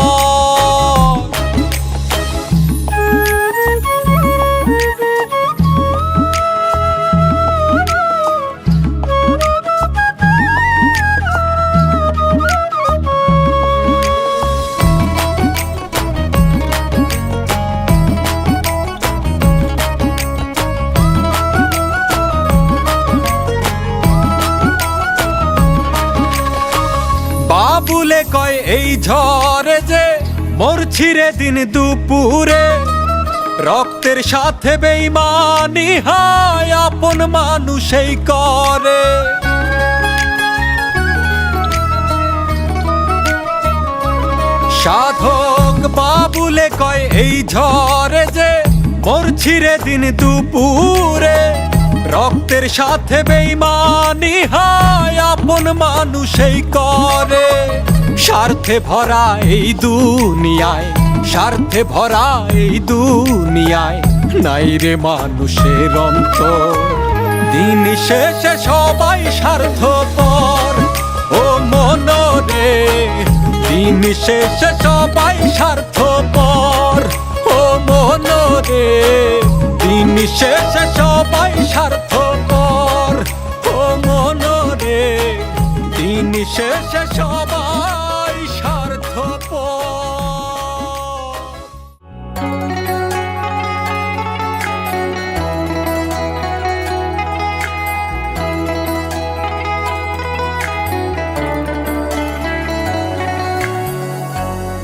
বাবুলে কয় এই ঝড়ে যে মরছি রে দিন দুপুরে। রক্তের সাথে বেইমানি হয় আপন মানুষই করে। সাধক বাবুলে কয় এই ঝড়ে যে মরছি রে দিন দুপুরে। রক্তের সাথে বেইমানি হয় আপন মানুষই করে। স্বার্থে ভরা এই দুনিয়ায়, স্বার্থে ভরা এই দুনিয়ায়, নাই রে মানুষের অন্তর। দিন শেষে সবাই স্বার্থপর ও মনরে, দিন শেষে সবাই স্বার্থপর ও মনরে, দিন শেষে সবাই স্বার্থপর ও মনরে, দিন শেষে সবাই স্বার্থপর।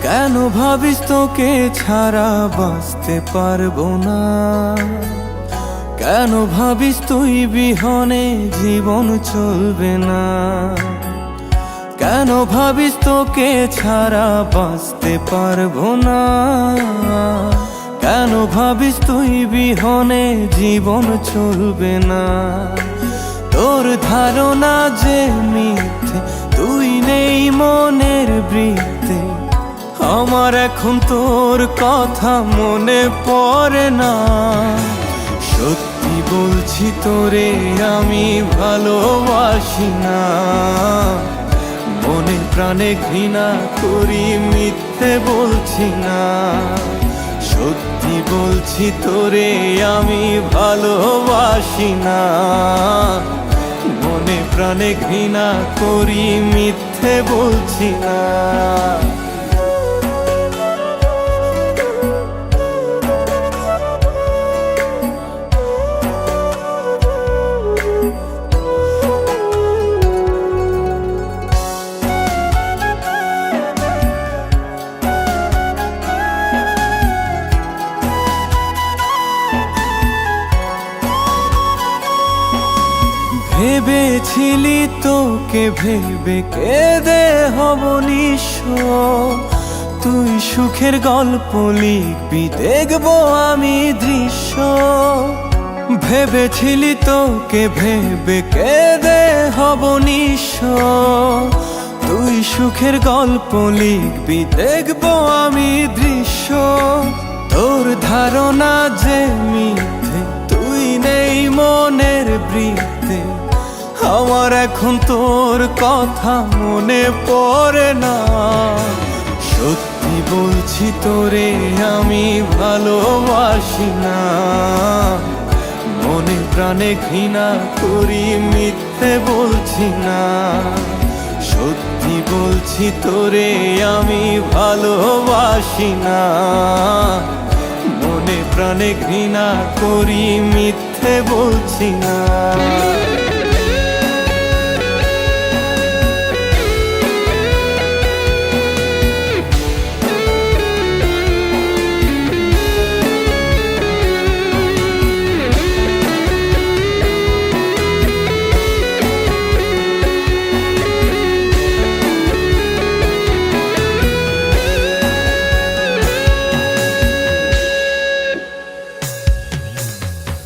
কেন ভাবিস তোকে ছাড়া বাঁচতে পারবো না? কেন ভাবিস তুই বিহনে জীবন চলবে না? কেন ভাবিস তোকে ছাড়া বাঁচতে পারবো না? কেন ভাবিস তুই বিহনে জীবন চলবে না? তোর ধারণা যে মিথ্যে, তুই নেই মনের বৃত্তে। আমার এখন তোর কথা মনে পড়ে না। সত্যি বলছি তোরে আমি ভালোবাসি না। মনে প্রাণে ঘৃণা করি, মিথ্যে বলছি না। সত্যি বলছি তোরে আমি ভালোবাসি না। মনে প্রাণে ঘৃণা করি, মিথ্যে বলছি না। ভেবেছিলি তোকে ভেবে কেঁদে হব নিঃস্ব। তুই সুখের গল্প লিখবি, দেখবো আমি দৃশ্য। ভেবেছিলি তোকে ভেবে কেঁদে হব নিঃস্ব। তুই সুখের গল্প লিখবি, দেখবো আমি দৃশ্য। তোর ধারণা যে মিথ্যে, তুই নেই মনের বৃত্তে। আমার এখন তোর কথা মনে পড়ে না। সত্যি বলছি তোরে আমি ভালোবাসি না। মনে প্রাণে ঘৃণা করি, মিথ্যে বলছি না। সত্যি বলছি তোরে আমি ভালোবাসি না। মনে প্রাণে ঘৃণা করি, মিথ্যে বলছি না।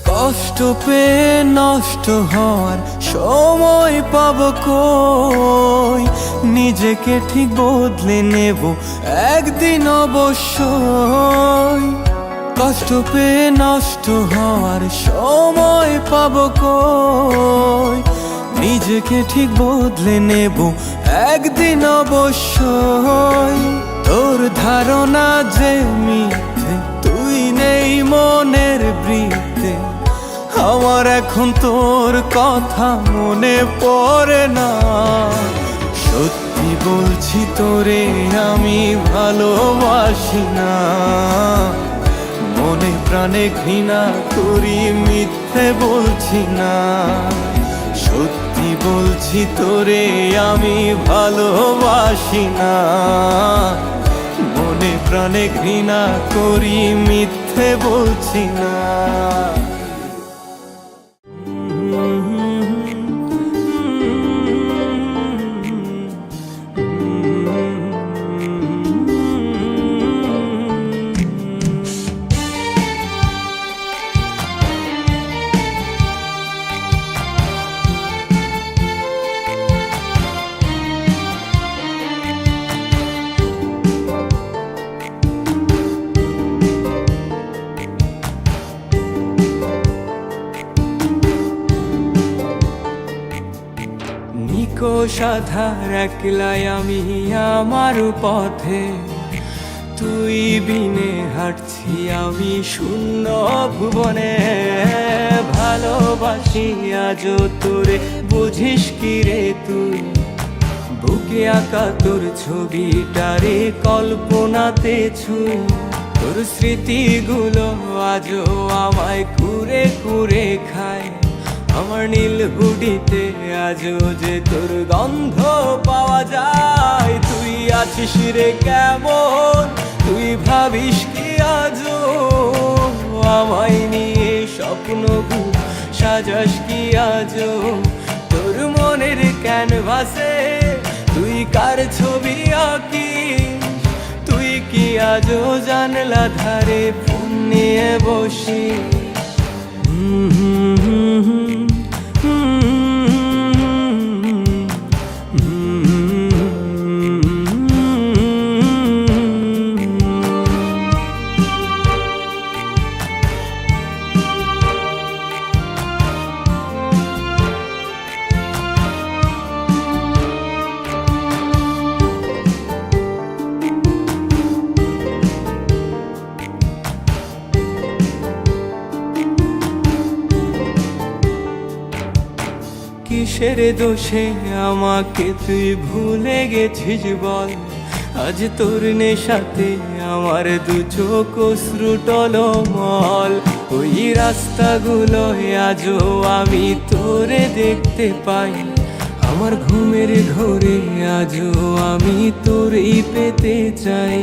কষ্ট পেয়ে নষ্ট হওয়ার সময় পাবো কই? নিজেকে ঠিক বদলে নেব একদিন অবশ্যই। কষ্ট পেয়ে নষ্ট হওয়ার সময় পাবো কই? নিজেকে ঠিক বদলে নেব একদিন অবশ্যই। তোর ধারণা যে মিথ্যে, তুই নেই মনের বৃত্তে। আমার এখন তোর কথা মনে পড়ে না। সত্যি বলছি তোরে আমি ভালোবাসি না। মনে প্রাণে ঘৃণা করি, মিথ্যে বলছি না। সত্যি বলছি তোরে আমি ভালোবাসি না। মনে প্রাণে ঘৃণা করি, মিথ্যে বলছি না। সাধার একলাই আমি আমার পথে। তুই বিনে হাঁটছি আমি শূন্য ভুবনে। ভালোবাসি আজও তোরে, বুঝিস কি রে তুই? বুকে আঁকা তোর ছবিটারে কল্পনাতে ছুঁই। তোর স্মৃতিগুলো আজও আমায় কুরে কুরে খায়। আমার নীল হুডিতে আজও যে তোর গন্ধ পাওয়া যায়। তুই আছিস রে কেমন, তুই ভাবিস কি আজও আমায় নিয়ে স্বপ্ন সাজাস কি আজও তোর মনের ক্যানভাসে তুই কার ছবি আঁকিস। তুই কি আজও জানলা ধারে ফোন নিয়ে বসিস। কিসের দোষে আমাকে তুই ভুলে গেছিস বল। আজ তোর নেশাতে আমার দু চোখ অশ্রু টলমল। ওই রাস্তাগুলোয় আজও আমি তোরে দেখতে পাই। আমার ঘুমের ঘোরে আজও আমি তোরেই পেতে চাই।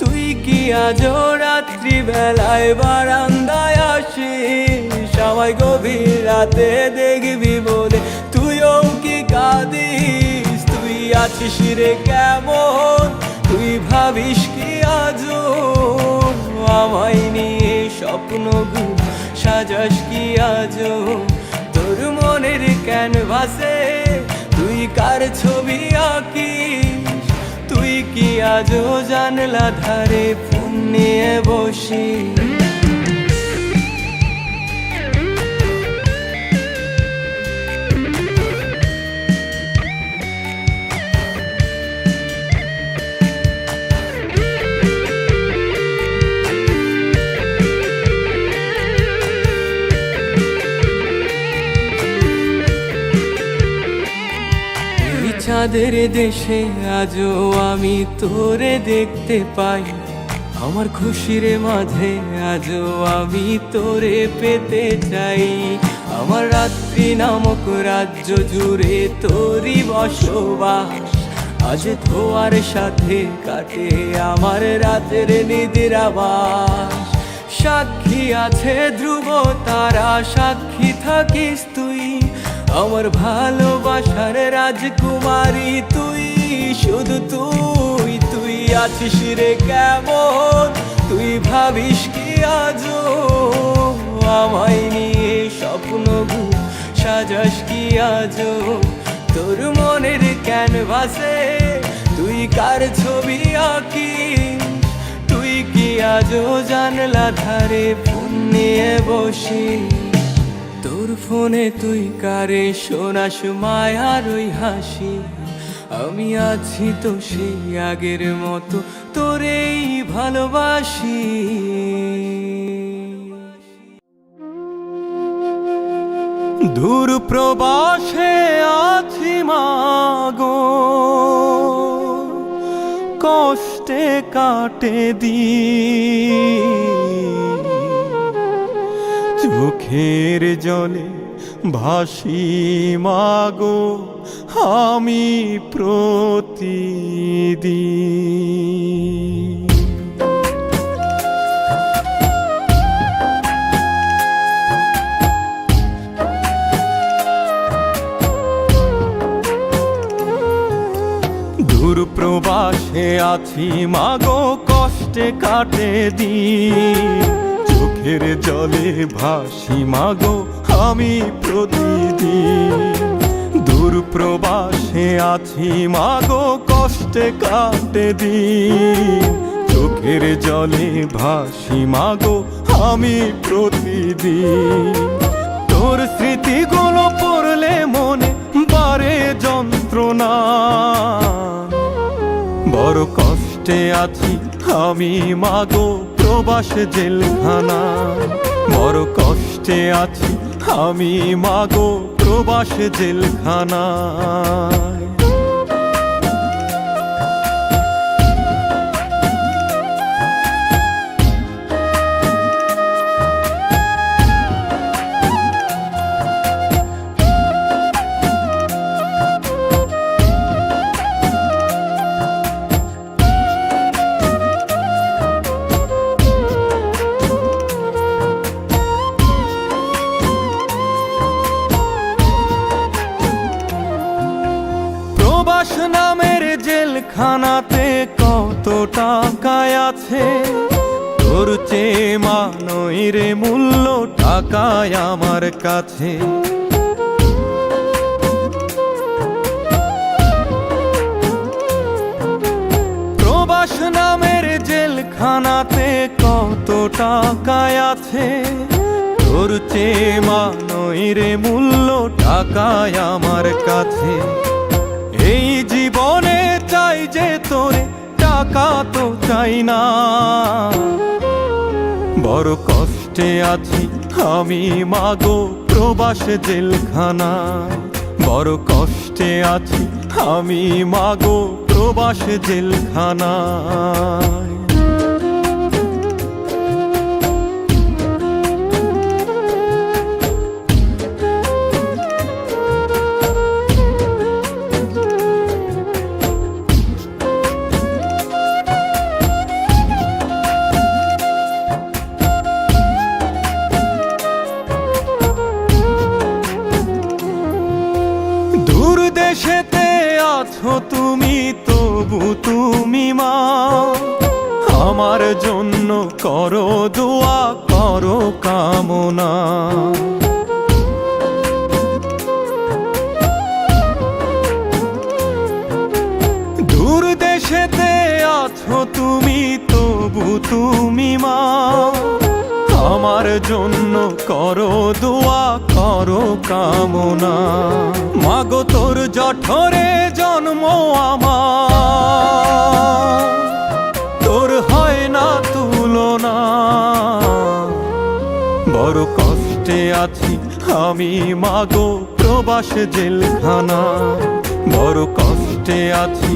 তুই কি আজও রাত্রি বেলায় বারান্দায় আসিস আমায় গভীর রাতে দেখবি বলে তুইও কি কাঁদিস। তুই আছিস রে কেমন, তুই ভাবিস কি আজও আমায় নিয়ে স্বপ্ন সাজাস কি আজও তোর মনের ক্যানভাসে তুই কার ছবি আঁকিস। তুই কি আজও জানলা ধারে ফোন নিয়ে বসিস। চাঁদের দেশে আজও আমি তোরে দেখতে পাই। আমার খুশির মাঝে আজও আমি তোরে পেতে চাই। আমার রাত্রি নামক রাজ্য জুড়ে তোরই বসবাস। আজ ধোয়ার সাথে কাটে আমার রাতের নিদ্রাবাস। সাক্ষী আছে ধ্রুব তারা, সাক্ষী থাকিস তুই আমার ভালোবাসার রাজকুমারী। তুই শুধু তুই, তুই আছিস রে কেমন, তুই ভাবিস কি আজও আমায় নিয়ে স্বপ্ন সাজাস কি আজও তোর মনের ক্যানভাসে তুই কার ছবি আঁকিস। তুই কি আজও জানলা ধারে ফোন নিয়ে বসিস। তোর ফোনে তুই কারে শোনাস মায়ার ওই হাসি। আমি আছি তো সেই আগের মতো তোরেই ভালোবাসি। দূর প্রবাসে আছি মাগো, কষ্টে কাটে দিন। চোখের জলে ভাসি মাগো আমি প্রতিদিন। দূর প্রবাসে আছি মাগো, কষ্টে কাটে দিন। চোখের জলে ভাসি মাগো আমি প্রতিদিন। দূর প্রবাসে আছি মাগো, কষ্টে কাটে দিন। চোখের জলে ভাসি মাগো আমি প্রতিদিন। তোর স্মৃতিগুলো পড়লে মনে বারে যন্ত্রণা। বড় কষ্টে আছি আমি মাগো প্রবাস জেলখানা। বড় কষ্টে আছি আমি মাগো প্রবাস জেলখানা। আছে, তোর চেয়ে মানই রে মূল্য টাকায় আমার কাছে। প্রবাস নামের জেলখানাতে কত টাকায় আছে, তোর চেয়ে মানই রে মূল্য টাকায় আমার কাছে। এই জীবনে চাই যে তোরে, টাকা তো চাই না। বড় কষ্টে আছি আমি মাগো প্রবাস জেলখানা, বড় কষ্টে আছি আমি মাগো প্রবাস জেলখানা। দূর দেশেতে আছো তুমি, তবু তুমি মা আমার জন্য করো দোয়া, করো কামনা। দূর দেশেতে আছো তুমি, তবু তুমি মা আমার জন্য করো দোয়া, করো কামনা। মাগো তোর জঠরে জন্ম আমার, তোর হয় না তুলনা। বড় কষ্টে আছি আমি মাগো প্রবাস জেলখানা, বড় কষ্টে আছি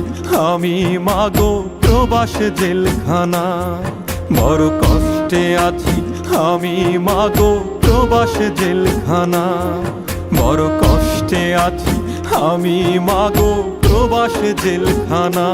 আমি মাগো প্রবাস জেলখানা, বড় কষ্টে আছি আমি মাগো প্রবাস জেলখানা, বড় কষ্টে আছি আমি মাগো প্রবাস জেলখানা।